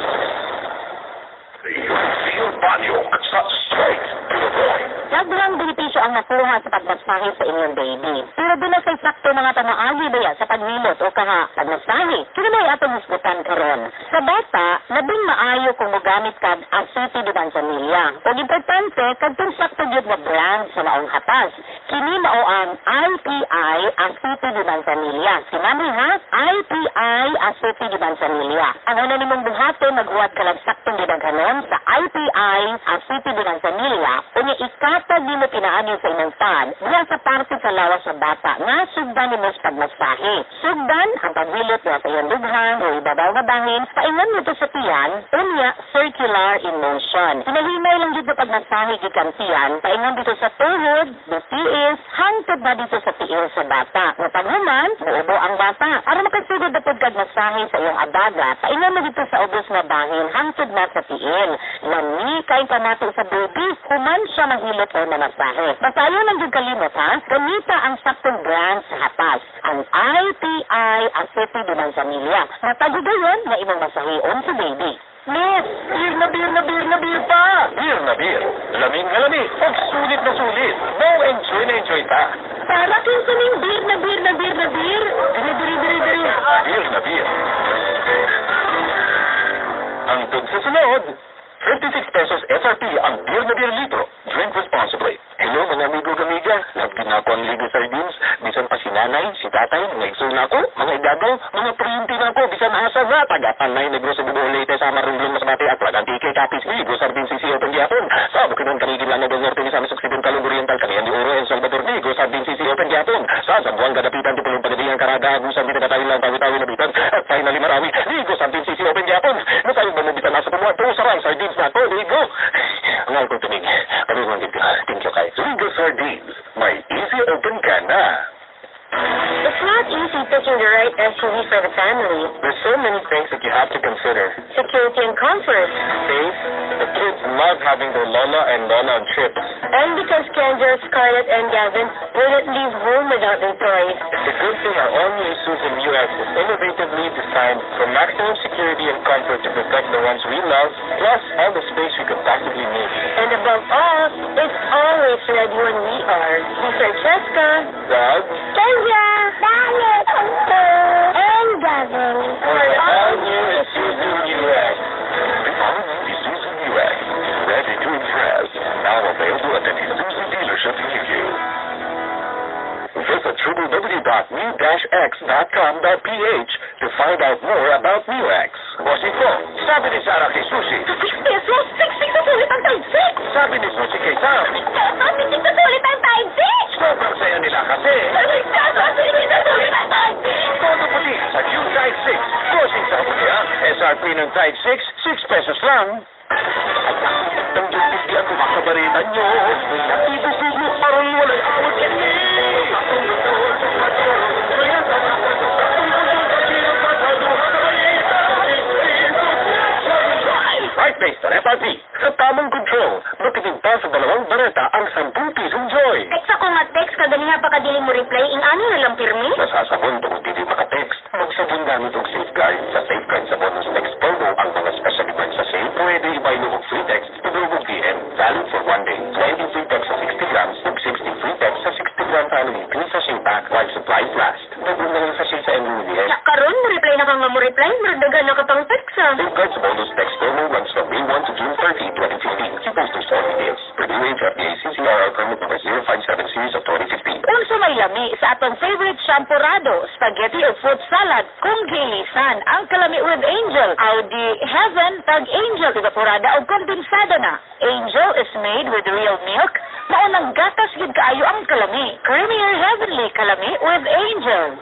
Feel Banyok sa straight to the point. Naglang benepisyo ang nakuha sa pagmasahe sa inyong baby. Pero doon na sa sakto mga pamaagi ba sa pagmilot o kaha pagmasahe, kaya may atong hisgutan karon. Sa bata, labing maayo kung magamit ka ang City de Manzanilla. O importante, kadtong sakto gyud nga brand sa maong hatas. Kini mao ang IPI ang City de Manzanilla. Sinami ha? IPI ang City de Manzanilla. Ang una nimong buhaton, maghuwat ka lang saktong gidaghanon sa IPI ang City de Manzanilla. Unya ikatag ni mo pinaanyo sa inyong pad, diya sa parte sa lawas sa bata, nga sugdan ni mo sa pagmasahe. Sugdan ang paghilot nga sa iyong dughan o ibabaw na bangin, paingan mo ito sa tiyan, unya circular in motion. Hinahimay lang dito pagmasahe gikan tiyan, paingan dito sa tuhod, the tiis, hangtod na dito sa tiil sa bata. Nga paghuman, muubo ang bata. Para makasugod na pagmasahe sa iyong abaga, paingan mo dito sa ubos na bangin, hangtod na sa tiil. Lami kain pa natin sa baby, human siya mahilot o mamasahe. Basta ayaw lang yung kalimot ha, gamita ang saktong brand sa hatas. Ang IPI ang City de Manzanilla. Matagudayon na imong masaheon sa baby. Miss, beer na beer na beer na beer pa! Beer na beer, lamig na lamig, o sulit na sulit. No, enjoy na enjoy ta. Para kinsaning beer na beer na beer na beer. Diri. Beer na beer. Ang sa sunod, 56 pesos SRP ang beer na beer litro. Drink responsibly. Hello mga amigo-amiga, lagi na ako ang Liga Sardines. Bisan pa si nanay, si tatay, nag-exol na ako, mga idado, mga priinti na ako, bisan asa na, tagapanay, negro sa bubuo late sa marunglong masbate at walang tike kapis, Liga Sardines si Open Japon. Sa bukinan kanigin lang na del norte ni Samis Occidental Oriental, kaniyan di Oro, El Salvador, Liga Sardines si Open Japon. Sa Zamboang Gadapitan, Tipulong Pagadiang Karada, Agusan, Binagatawi lang, Tawi-Tawi Nabitan, at finally Marawi, Liga Sardines si Open Japon. Nasayong mamubitan na sa pumuha, sarang sardines na ako, Liga. Ang alkong tuming, palungan dito, thank you kay Liga Sardines, may easy open ka na. It's not easy picking the right SUV for the family. There's so many things that you have to consider. Security and comfort. Safe, the kids love having their Lola and Lola on trips. And because Kendra, Scarlett, and Gavin wouldn't leave home without their toys. The good thing our all-new Isuzu MU-X is innovatively designed for maximum security and comfort to protect the ones we love, plus all the space we could possibly need. And above all, It's always ready when we are. Mr. Cheska. Dad? Kenya. Dale. And Gavin. We're all new Isuzu UX. The all-new Isuzu UX, ready to impress. Now available at an Isuzu dealership near you. Visit www.new-x.com.ph to find out more about NewX. Bossy ko, sabi ni Sarah kay Susie. Pesos, siksik sa sulit ang tagsik. Sabi ni Susie kay Sam. Pesos, siksik sa sulit ang tagsik. Sobrang saya nila kasi. Pesos, siksik sa sulit ang tagsik. Todo puti sa new Tide 6. Bossing sa puti ha. SRP ng Tide 6, 6 pesos lang. Ang dugtugyan ko makabaritan nyo. May natibusig mo parang walay awat yan eh. Right based on FRP. Sa tamang control, matiging pa sa 2 bareta ang 10 pisong joy. Text ako nga text, kadaliha pa kadili mo reply, ing ano na lang pirmi? Nasasabon kung hindi makatext. Magsabon gamit ang safeguard. Sa safeguard sa bonus text promo, ang mga special events sa save, pwede ibay mo free text to Google PM. Valid for 1 day. 20 free text sa 60 grams, 60 free text sa 60-gram family. 3 sachet pack while supplies last. Dagun na lang sachet sa MUDS. Sa karon mo reply na kang nga mo reply, maradagan na ka pang text ah. Safeguard sa bonus text promo runs from May 1 to June 30, 2015. See posters for details. Purdue Age FDA CCRR permit number 057 series of 2015. Unsa may lami sa atong favorite champurado, spaghetti o fruit salad, kung giilisan ang kalami with Angel, Audi Heaven tag Angel evaporada o kondensado na. Angel is made with real milk, maunang gatas gid kaayo ang kalami. Creamier heavenly kalami with Angel.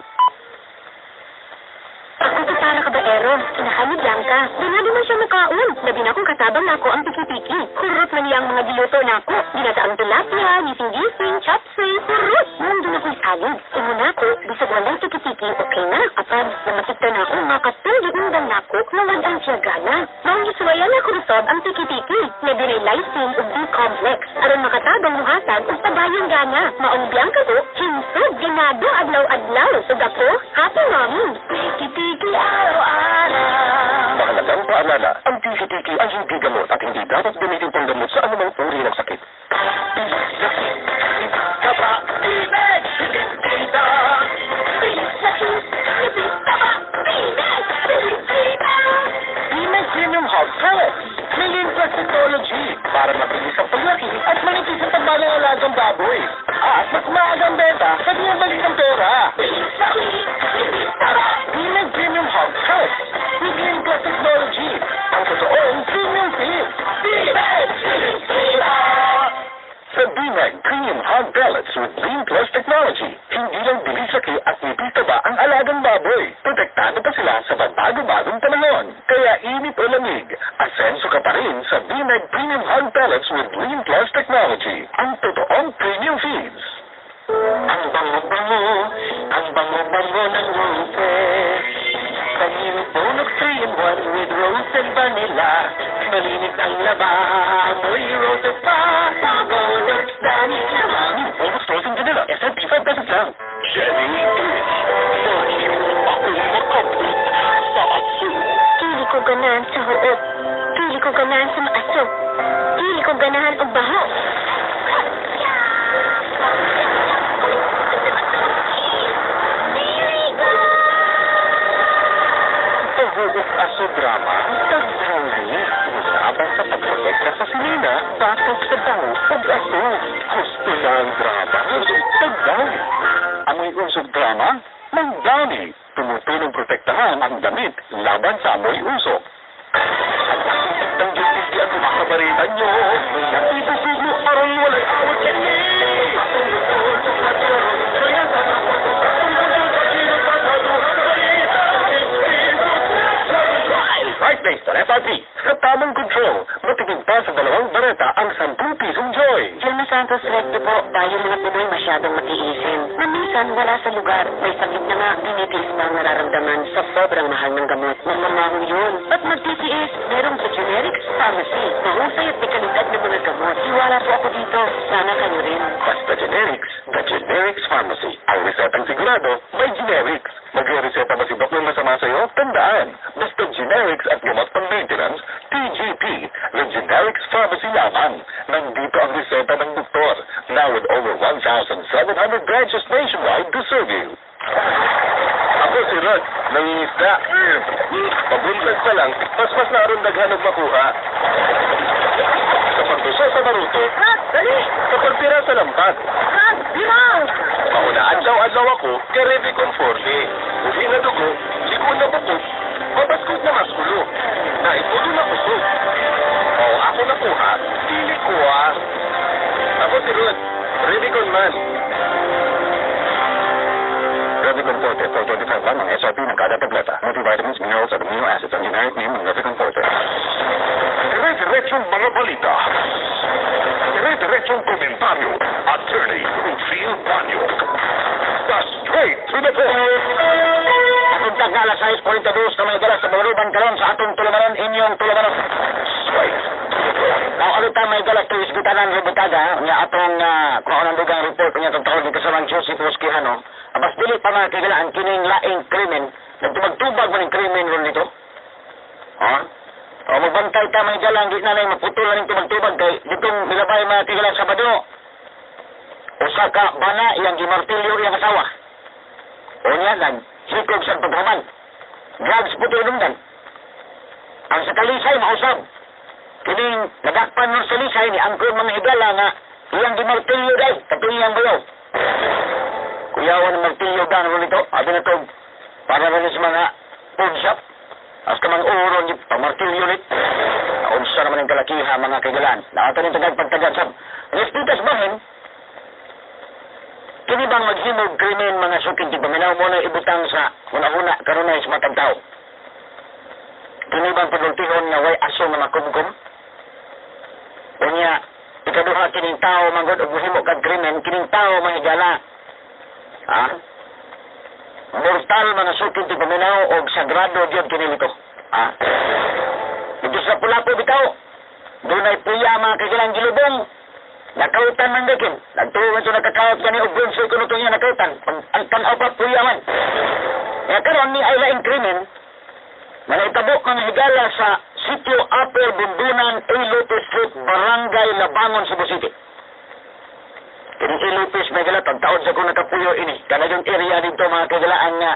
Ako para ka ba, Ero? Kinakamid lang ka. Dinado man siya makaon. Labi na kong katabang nako ang piki-piki. Kurot man niya ang mga giluto nako. Dinadaang tilapia, gising-gising, chapsay, kurot. Mundo na ko'y salid. Umuna ko, bisag walang piki-piki, okay na. Apad, namakita na ako, makatulog undan nako, nawag ang siyagana. Noong isuwayan na kurusod ang piki-piki. Nabinay lysine o B-complex. Aron makatabang muhatag o pabayang gana. Maong biyang ka ko, hinsod, ginado, adlaw-adlaw. Sug ako, happy mommy. Piki-piki araw-araw. Mahalagang paalala, ang tiki-tiki ay hindi gamot at hindi dapat gamitin pang gamot sa anumang uri ng sakit. Bimed Premium Hog Pellets. May Limplas Technology para mabilis ang paglaki at manipis ang pagbalang alagang baboy. At mas maagang benta, pwede niya balik ang pera. Bimed Premium Hog Pellets. With Limplas Technology. Ang totoong premium feed. Bimed! Sa Bimed Premium Hog Pellets with Lean Plus Technology, hindi lang bilis-laki at nipis taba ang alagang baboy. Protektado pa sila sa bago-bagong panahon. Kaya init o lamig, asenso ka pa rin sa Bimed Premium Hog Pellets with Lean Plus Technology. Ang totoong premium feeds. Ang bango-bango, ang bango-bango ng roses. Kanino bonok 3-in-1 with rose and vanilla. Malinis ang laba, amoy roses pa. Bonok dami naman. Bonok rose and vanilla, SRP 5 pesos lang. Jenny, bakit ako makapit sa aso? Pili ko ganahan sa huot. Pili ko ganahan sa maaso. Pili ko ganahan og baho. Paghugot aso drama, tagdrawi. Usabang sa pagprotekta sa silina, batok sa baho, ug aso. Gusto na ang drama, tagdrawi. Amoy usog drama, magdami. Tumutulong protektahan ang damit laban sa amoy usok. At ang dugtugyan ko makabaritan nyo, may natibusig mo parang walay awat yan eh. Right based on FRP. Sa tamang control, matiging pa sa 2 bareta ang 10 pisong joy. Jelma Santos, recto po, dahil mga Pinoy masyadong matiisin. Namisan, wala sa lugar. May sakit na nga, tinitiis na ang nararamdaman sa sobrang mahal ng gamot. Mamamaho yun. Ba't magtitiis? Meron sa Generics Pharmacy. Mahusay at may kalidad na mga gamot. Iwala po ako dito. Sana kayo rin. Basta Generics, the Generics Pharmacy. Ang resetang sigurado, may Generics. Magre-reseta ba si Doc ng masama sa'yo? Tandaan, basta Generics at gamot pang maintenance, TGP, the Generics Pharmacy lamang. Nandito ang reseta ng 2,700 branches nationwide to serve you. Ako si Rod, nangingisda. Pabuntag pa lang, mas naroon daghan og makuha. Sa pagduso sa baruto, Dali! sa pagtira sa lambat. Bimaw! Mauna adlaw-adlaw ako, kay ready conforme. Uli na dugo, ligo na bukod, mabaskog na maskulo. Naitulo na kusog. O ako nakuha, dili ko Ako si Rod, ready con man. Revicon Forte, 425 lang ang SRP ng kada tableta. Multivitamins, minerals at amino acids ang generic name ng Revicon Forte. Dire-diretsong mga balita. Dire-diretsong komentaryo. Attorney Rufil Banyo. The straight to the point. Papunta nga alas 6:42 kamay galas sa Baluban karon sa atong tulumanon inyong tulumanon. Straight to the point. Now, ano ta may galas to isbitanan ributaga nga atong kuhanan dugang report niya itong tawag ni kasamang Joseph Rosquihano. Abas dili pa mga kigalaan kining laing krimen. Nagtubag-tubag mo ng krimen ron dito. Ha? O magbantay ta may galang di na maputulan ng tubag-tubag kay ditong milabay mga kigalaan sa Badyo. Usa ka bana iyang gimartilyo iyang asawa. O niya hikog sa paghaman. Drugs puti lumdan. Ang sa kalisay mausab. Kining nagakpan nun sa lisay ni angkon mga higala nga iyang gimartilyo day katong iyang bayaw. Kuyawan ng martilyo gang ron ito. Abi na ito para rin sa mga food shop. As ka mga uron yung pamartilyo nit. Naunsa naman ang kalakiha mga kaigalaan. Nakata rin tagad-pagtagad sa Respitas bahin. Kini bang maghimog krimen mga sukin di paminaw mo na ibutang sa una-una karunay sa matang tao? Kini bang pagultihon nga way aso nga makumkum? Unya, ikaduha kining tao manggod og mahimo kag krimen, kining tao mahigala. Ha? Mortal mga sukin di paminaw og sagrado gyud kini nito. Ha? Ito sa pulapo bitaw. Dunay puya mga kaigalang gilubong. Nakautan man dikin. Nagtuwa ito nakakaot kani og bronze kuno to niya nakautan. Ang tanaw pa puya man. Ya karon ni ay laing krimen. Naitabo mga higala sa Sitio Upper Bundunan, A. Lopez Street, Barangay Labangon, Cebu City. Kini A. Lopez may gala tagtaon sa kung nakapuyo ini. Kana yung area dito mga kagalaan nga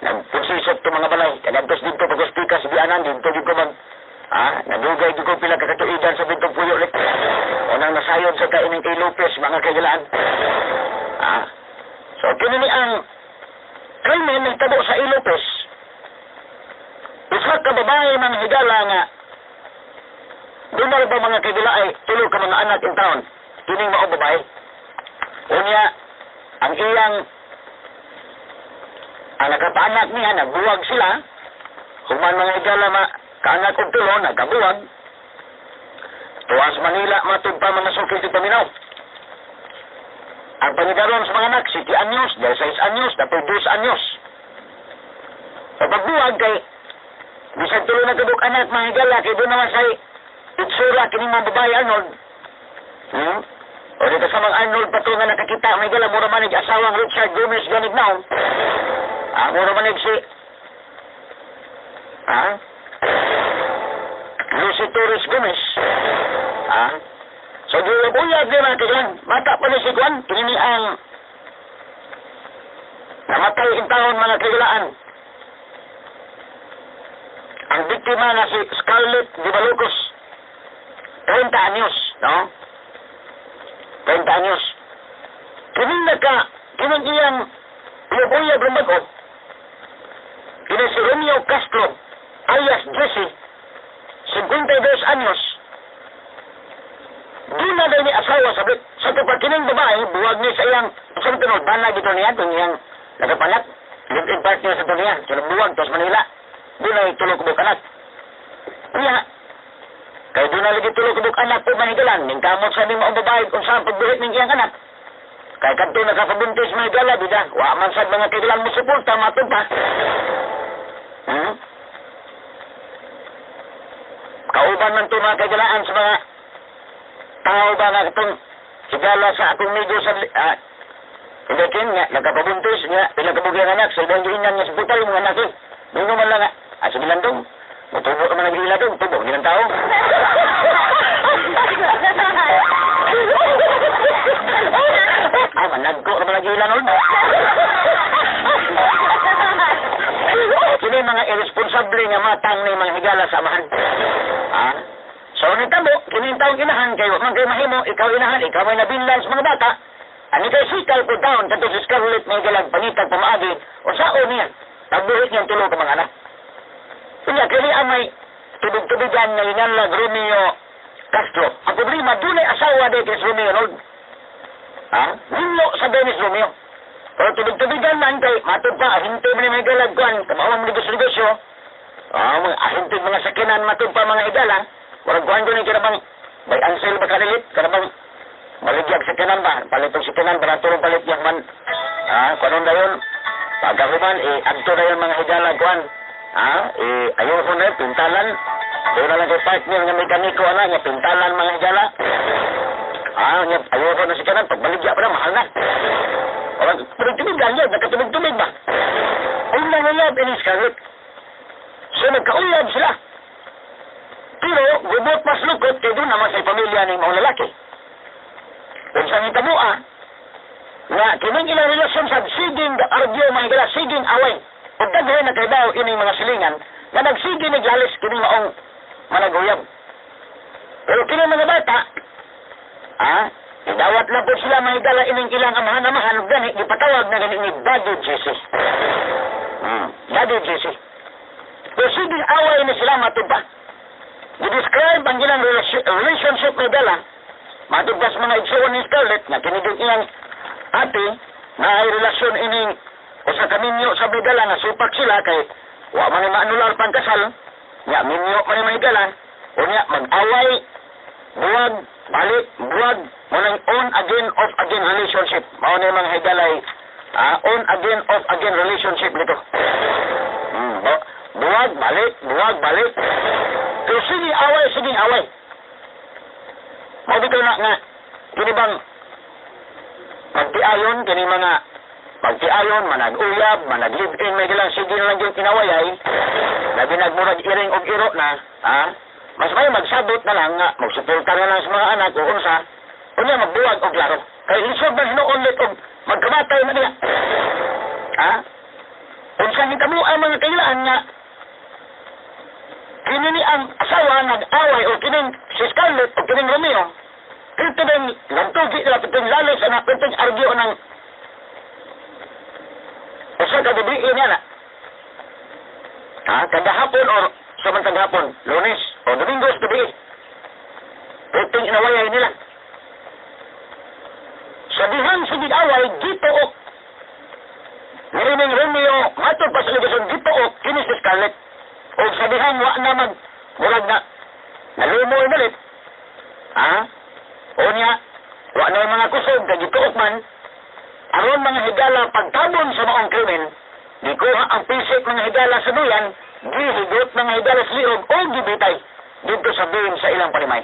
nagpursisot to mga balay. Kanagtos dito pag-uspika sa bianan dito dito mag nagugay dito pila kakatuidan sa bintong puyo ulit. O nang nasayon sa kaining A. Lopez mga kagalaan. So kini ni ang krimen nagtabo sa A. Lopez. Usa ka babae mga higala nga dumal ba mga kagala ay tulo ka mga anak in town. Kining mao babae. Unya, ang iyang nakapaanak niya, nagbuwag sila. Human mga higala kaanak og tulo, nagkabuwag. Tuwas Manila, matod pa mga sukil sa paminaw. Ang panigaron sa mga anak, 7 anyos, 16 anyos, dapat 2 anyos. Sa pagbuwag kay bisag tulo na kabuk anak mga higala kay doon naman say itsura kining mga babae Arnold. O dito sa mga Arnold pato nga nakakita mga higala mura manig asawang Richard Gomez ganit now. Mura manig si Lucy Torres Gomez. So buyag din mga kailan mata pa ni si Juan kinini ang namatay in taon mga kailaan. Ang biktima na si Scarlett Di Balucos, 30 anyos, no? 30 anyos. Kining iyang uyab-uyab ng bago, kining si Romeo Castro, alias Jesse, 52 anyos, di na daw ni asawa sa tupad kining babae, buwag niya sa iyang, sa tunod, bana dito niya, itong iyang nagapanak, live-in partner sa ito niya, sa buwag, tos Manila. Doon ay tulog kubok anak. Kaya, kaya doon na lagi tulog kubok anak po manigalan. Ning kamot sa mga babae kung saan pagbuhit ng iyang anak. Kaya kanto nakapabuntis mga gala, bida. Wa man sa mga kailan mo suporta, matod pa. Kauban man ito mga kagalaan sa mga tao ba nga itong sigala sa akong medyo sa Idakin nga, nagkapabuntis nga, pinagkabugyang anak, sa ibang giinan nga sa putal mga anak eh. Doon naman lang nga. Sa bilandong. Matubo naman ang bilandong. Tubo. Gilang tao. Manila nun. Kini mga irresponsable nga matang ni mga higala sa amahan. Ha? So, nitabo, kini taong inahan kayo, man kayo mahimo, ikaw inahan, ikaw may nabinlan sa mga bata. Ani kay sikal ko down, kato si Scarlett may galang panitag pamaagi, o sao niya, nagbuhit niyang tulog ka mga anak. Kanya, kini amay tubig-tubigan na inanlag Romeo Castro. Ang problema, dunay asawa de kay Romeo Lord. Ha? Ninyo sa Dennis Romeo. Pero tubig-tubigan man kay matod pa, ahintay mo ni mga galagkuhan, kamawang negosyo-negosyo. Ahintay mga sakinan, matod pa mga higala. Warag kuhan ko ni kinabang, may ansel ba kanilit? Kinabang, maligyag sakinan ba? Palitong sakinan, turong palit yung man. Kanon na yun. Pagkakuman, agto na yun mga higala kuhan. Ayaw ko na, pintalan. Doon na lang kay partner nga mekaniko, nga pintalan mga higala. Ayaw ko na si kanan, pagbaligya pa na, mahal na. Tubig-tubigan yun, nakatubig-tubig ba? Una nga yan, ini Scarlett. So, nagkaulad sila. Pero, gubot mas lukot, kaya doon naman sa pamilya ng mga lalaki. Kung sa ngitabua, nga, kining ilang relasyon sa siging argyo, mga higala, siging away. Pag daghay na kayo daw, ining mga silingan, na nagsige naglalis, kining maong managuyab. Pero kining mga bata, idawat na po sila mga higala ining ilang amahan-amahan ug gani gipatawag na gani ni Daddy JC. Daddy JC. Pero sige away ni sila matubba. Gi-describe ang ilang relationship ni Dala. Matubba sa mga igsuon ni Scarlett na kinigig iyang ate na ay relasyon ining o sa kaminyo sa Bidala na supak sila kay wa man ni maanular pang kasal. Nya minyo man ni mga higala. O niya mag-away, buwag, balik, buwag, munang on again, off again relationship. Mao na mga higalay, on again, off again relationship nito. Buwag, balik. Pero sige away. Mao dito na nga, kini bang magtiayon, kini mga magtiayon, manag-uyab, manag-live-in, may galang sige na lang yung kinawayay, na binagmurag iring og iro na, mas may magsabot na lang nga, magsuporta na lang sa mga anak o unsa, o niya magbuwag o klaro. Kaya lisod man hinuulit o magkamatay na niya. Unsa hitabo ang mga kailaan nga, kinini ang asawa nag-away o kining si Scarlett o kining Romeo, kito din nagtugi nila piting lalis na piting argyo ng usa ka gabi niya na. Kada hapon o samantang hapon, Lunes o Domingo sa gabi. Piting inawayay nila. Sa dihang sigig away, gituok. Narining Romeo, matod pa sa ligasyon, gituok, kini si Scarlett. O sa dihang wa na mulag na, nalumoy nalit. O niya, wa na yung mga kusog, kagituok man, aron mga higala pagtabon sa maong krimen, gikuha ang pisik mga higala sa duyan, gihigot mga higala sa liog o gibitay dito sa buhin sa ilang panimay.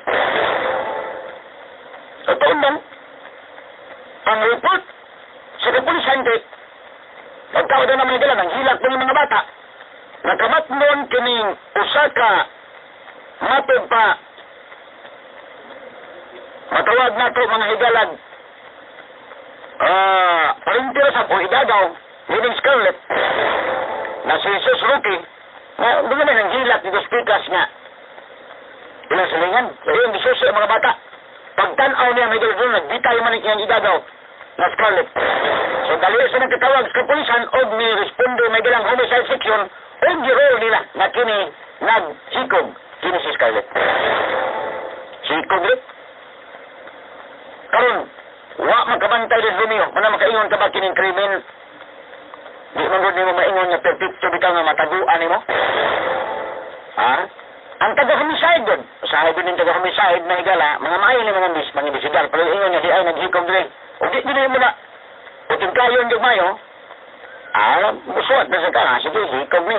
Totoo man, ang report sa kapulisan kay pagtawad na mga higala ng hilak ng mga bata, nakamatnon kining usaka matod pa matawag na to mga higalag parintirasap o idagaw hiling Scarlett na si Jesus Rocky na doon naman ang hilak dito speakers nga ilang silingan so yung disusi ang mga bata pagtanaw niya may higalag doon nagbitay man yung idagaw na Scarlett so dali sa nagkatawag sa kapulisan o ni responde may higalang homicide section o giro nila na kini nag-sikog kini si Scarlett sikog rin karon wa magkabantay din Romeo mana makaingon ka ba kining krimen di man gud nimo maingon nga perfecto bitaw nga mataguan nimo ang taga-homicide gud usahay din taga homicide na higala mga maayo ni mga bisigar pero ingon nga di ay naghikog dire o di mo na o tingkayon jud mayo busuat na sa kana sige hikog ni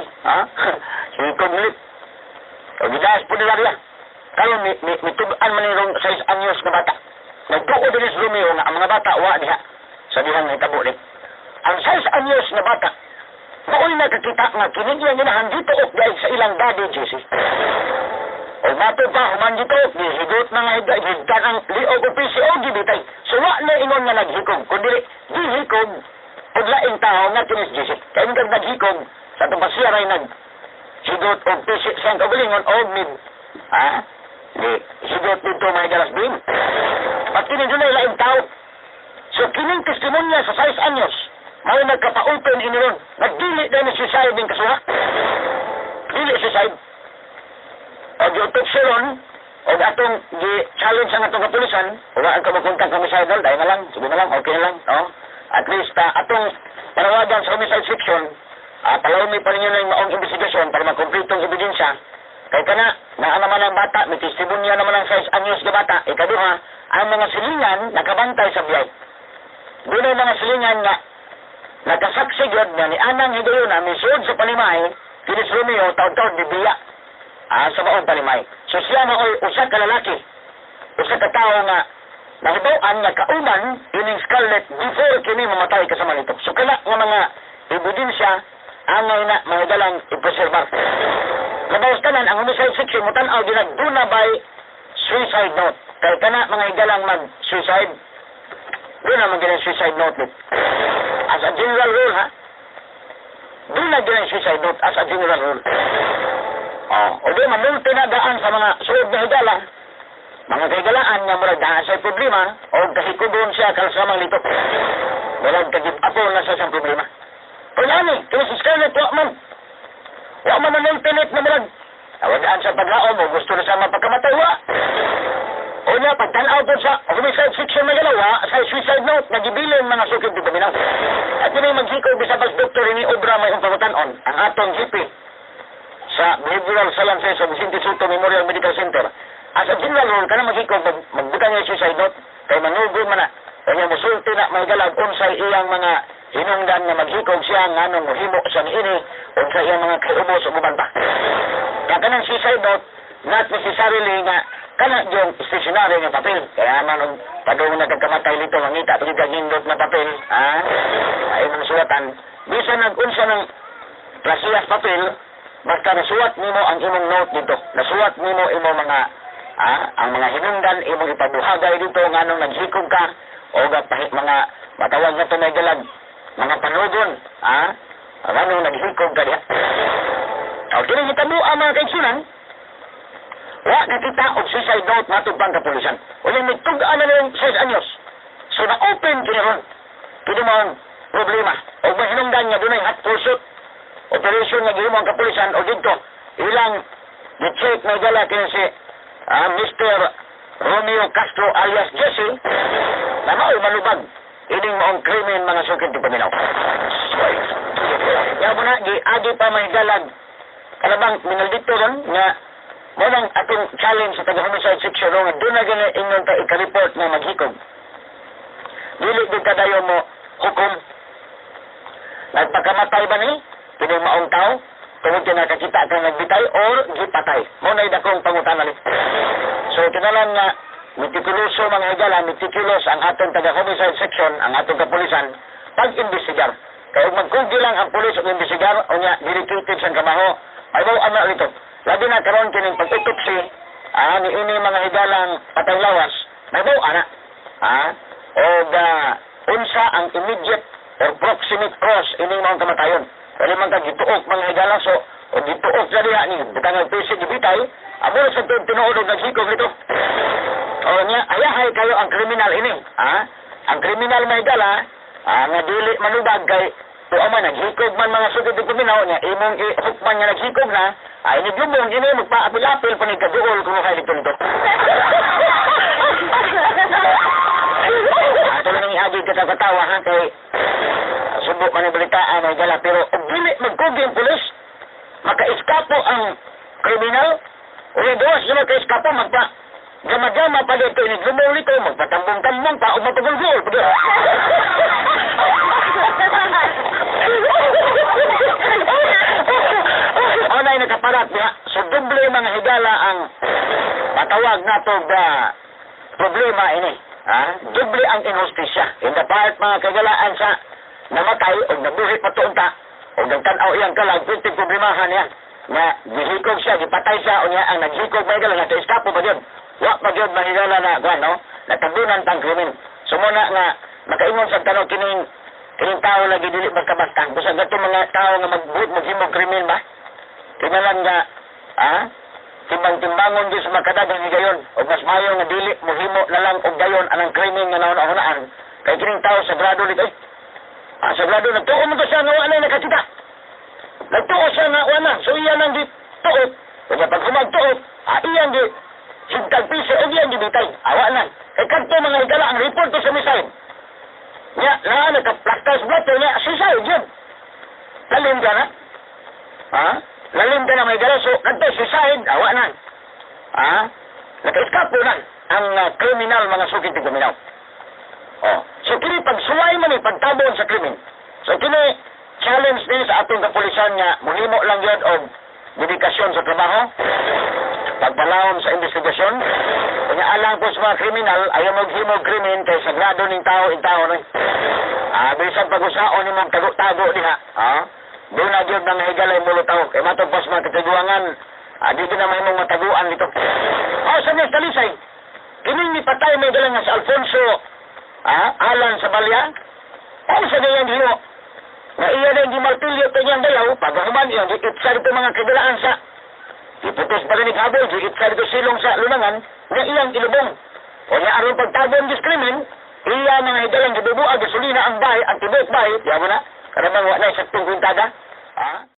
hikog ni o gidas po nila riya karon mituban man nirong 6 anyos na bata nagtuo din si Romeo nga ang mga bata wa diha sa dihang hitabo ni. Ang 6 anyos na bata maoy nakakita nga kining iyang ginahan gituok dahil sa ilang daddy JC. O mato pa human gituok gihigot na nga higdan ang liog o PCO o gibitay. So wa na ingon nga naghikog, kundi gihikog og laing tao nga kinis Jesse. Kaya kag naghikog sa tupasya ray naghigot og pisik sang kaugalingon og mid di higot dito may galas din. At kini dunay laing tao. So kining testimonya sa 6 anyos may nagkapa-open iniron. Nagdili na ni suicide ng kasuha. Dili suicide. O gi-autopsy ron, o atong gi-challenge ang atong kapulisan, o ang kamakunta kami sa idol, dahil na lang, sige na lang, okay na lang, no? At least, atong parawagan sa homicide section, palawin pa ninyo na yung maong investigasyon para makumpletong ebidensya. Kaya ka na naman ang bata, may testimonya naman ang 6 anyos na bata, ikaduha, ang mga silingan nakabantay sa biyay. Doon ang mga silingan nga, nakasaksi yun na ni Anang Hidayuna, misod sa Panimay, Kinis Romeo, taon-taon bibiya. Sa maong Panimay. So siya na usa ka lalaki. Usa ka tao nga nahibawaan nga kauman ining Scarlett before kini mamatay kasama nito. So kala nga mga ebidensya angay na mga dalang ipreserbar. Kabawas kanan ang homicide section mo tan-aw dinagduna by suicide note. Kaya kana mga higalang mag-suicide. Doon naman ganyan suicide note. As a general rule, ha? Doon na ganyan suicide note as a general rule. O di mamulti na daan sa mga suod na higala. Mga kahigalaan nga murag daan sa problema o kahikubon siya kalsamang lito. Walang kagip-apo na sa isang problema. Pero nani, kaya si Scarlett, wa man ang internet na murag. Awadaan sa paglaom o gusto na sa mapagkamatay, wa. O niya, pagtanaw po sa homicide section na galawa, sa suicide note, nagibilin mga sukid dito minaw. At yun ay maghikaw bisa pas doktor ini obra may umpamatanon, ang atong GP sa Behavioral Sciences of Vicente Soto Memorial Medical Center. As a general rule, ka na maghikaw, magbutang niya suicide note, kay manugo man na, kaya musulti na may galag, unsay iyang mga hinungdan na maghikaw siya, nga nung muhimo sa niini, unsay iyang mga kaubos o bubanta. Kaya ka ng suicide note, not necessarily nga, kana yung stationary nga papel. Kaya man, pag nagkakamatay nito, mangita, pag nagindot na papel, ay mga sulatan, bisa nag-unsa ng klasiyas papel, basta nasuwat nimo ang imong note dito. Nasuwat nimo imong mga, ang mga hinungdan, imong ipabuhagay dito, nga nung naghikog ka, o mga matawag na ito na galag, mga panugon, nga nung naghikog ka diya. O, kinigitabo ang mga kaigsunan, wa nakita og suicide note natong pangkapulisan. Uling nagtugaan na ng 6 anyos. So na-open kiniron. Kini mo ang problema. O mahinungdan nga doon ay hot pursuit. Operation nga gihimo ang kapulisan o dito. Ilang ni-check na gala kini si Mr. Romeo Castro alias Jesse na mao'y malubag. Ining maong krimen mga sukid di paminaw. Kaya mo na, agi pa may galag. Kalabang minaldito ron nga munang atong challenge sa taga-homicide section nga doon na gani ingon ta ika-report na maghikog. Dili din kadayo mo hukom. Nagpakamatay ba ni? Kini maong tao? Tungod ka nakakita kang nagbitay or gipatay. Muna'y dakong pangutanan ni. So kinalan nga mitikuloso mga higala, meticulous ang atong taga-homicide section, ang atong kapulisan, pag-imbestigar. Kaya magkugi lang ang pulis o imbestigar o nga dedicated sa kamaho, ay mo ano ito. Labi na karon kining pag-autopsy, ni ini mga higalang patay lawas, may mo ana. O unsa ang immediate or proximate cause ining mga kamatayon. Kaya man kag gituok mga higala so o gituok sa diha ni butang ang PC gibitay, amo sa tinuod og naghikog nito. O niya ayahay kayo ang kriminal ini. Ang kriminal may higala nga dili manubag kay tuwa man naghikog man mga sugod di kuminaw niya imong ihukman nga naghikog na ay naglumong ini magpa-apil-apil pa ni kaduol kung kaya dito nito. Ato lang ang ihagi katawa ha kay subok man ang balitaan ay gala pero og dili magkugi ang pulis maka-eskapo ang kriminal o dos na maka-eskapo magpa gama-gama pa dito naglumong nito magpatambong-tambong pa o mapagulgul Anay nakaparat niya. So, doble mga higala ang matawag na ito problema ini. Doble ang inhustisya. In the part mga kagalaan sa namatay o nabuhi patuunta o nagtanaw iyang kalag, pwede problemahan niya. Nga, gihikog siya, gipatay siya o niya ang naghikog may gala, nata-eskapo ba yun? Wak pa yun mahigala na, no? natabunan tang krimen. Sumuna nga makaingon sa tanong kining tao lagi dili basta-basta. Bisag ato mga tao nga magbuot maghimong krimen ba? Kinalan nga timbang-timbangon di sa makadagang higayon o mas mayo nga dili mohimo na lang og gayon anang krimen nga nauna-unaan. Kay kining tao sagrado dito sagrado nagtuo mo to siya nga wala nakakita. Nagtuo siya nga wala. So iyan ang gituot. Kaya pag humagtuot, iyan di higtag piso o iyan di bitay. Awa na. Kay kanto mga higala ang report to sa misahin. Nya, nagka-practice blood to niya. Suicide yun. Lalim ka na. Lalim ka na may gala. So, kanto suicide. Awa na. Naka-escapo na ang kriminal mga sukit ng kuminaw. So, kini pagsuway man pagtabon sa krimen. So, kini challenge din sa atong kapulisan nga muhimo lang yun o dedikasyon sa trabaho, pagpalawom sa investigasyon, kanya alang po sa mga kriminal, ayaw maghimo krimen kay sagrado ning tao in tao no. Bisan pag-usaon ni mong tago-tago diha. Doon na yun nang higalay mulo tao. Kaya matapos mga katiguangan, di na may mong mataguan nito. Sa mga talisay, kining ipatay may galang nga sa Alfonso, Alan sa Balya, sa gayang hino, na iya na yung martilyo ito niyang dayaw, pagkakuman yun, itsa dito mga kagalaan sa iputos pa rin ikabol, itsa dito silong sa lunangan, na iyang ilubong. O niya aron pagtabon diskrimin, iya mga higalang gibubuag, gasolina ang bahay, ang tibok bahay, yaman na, karamang wala sa tungkong taga,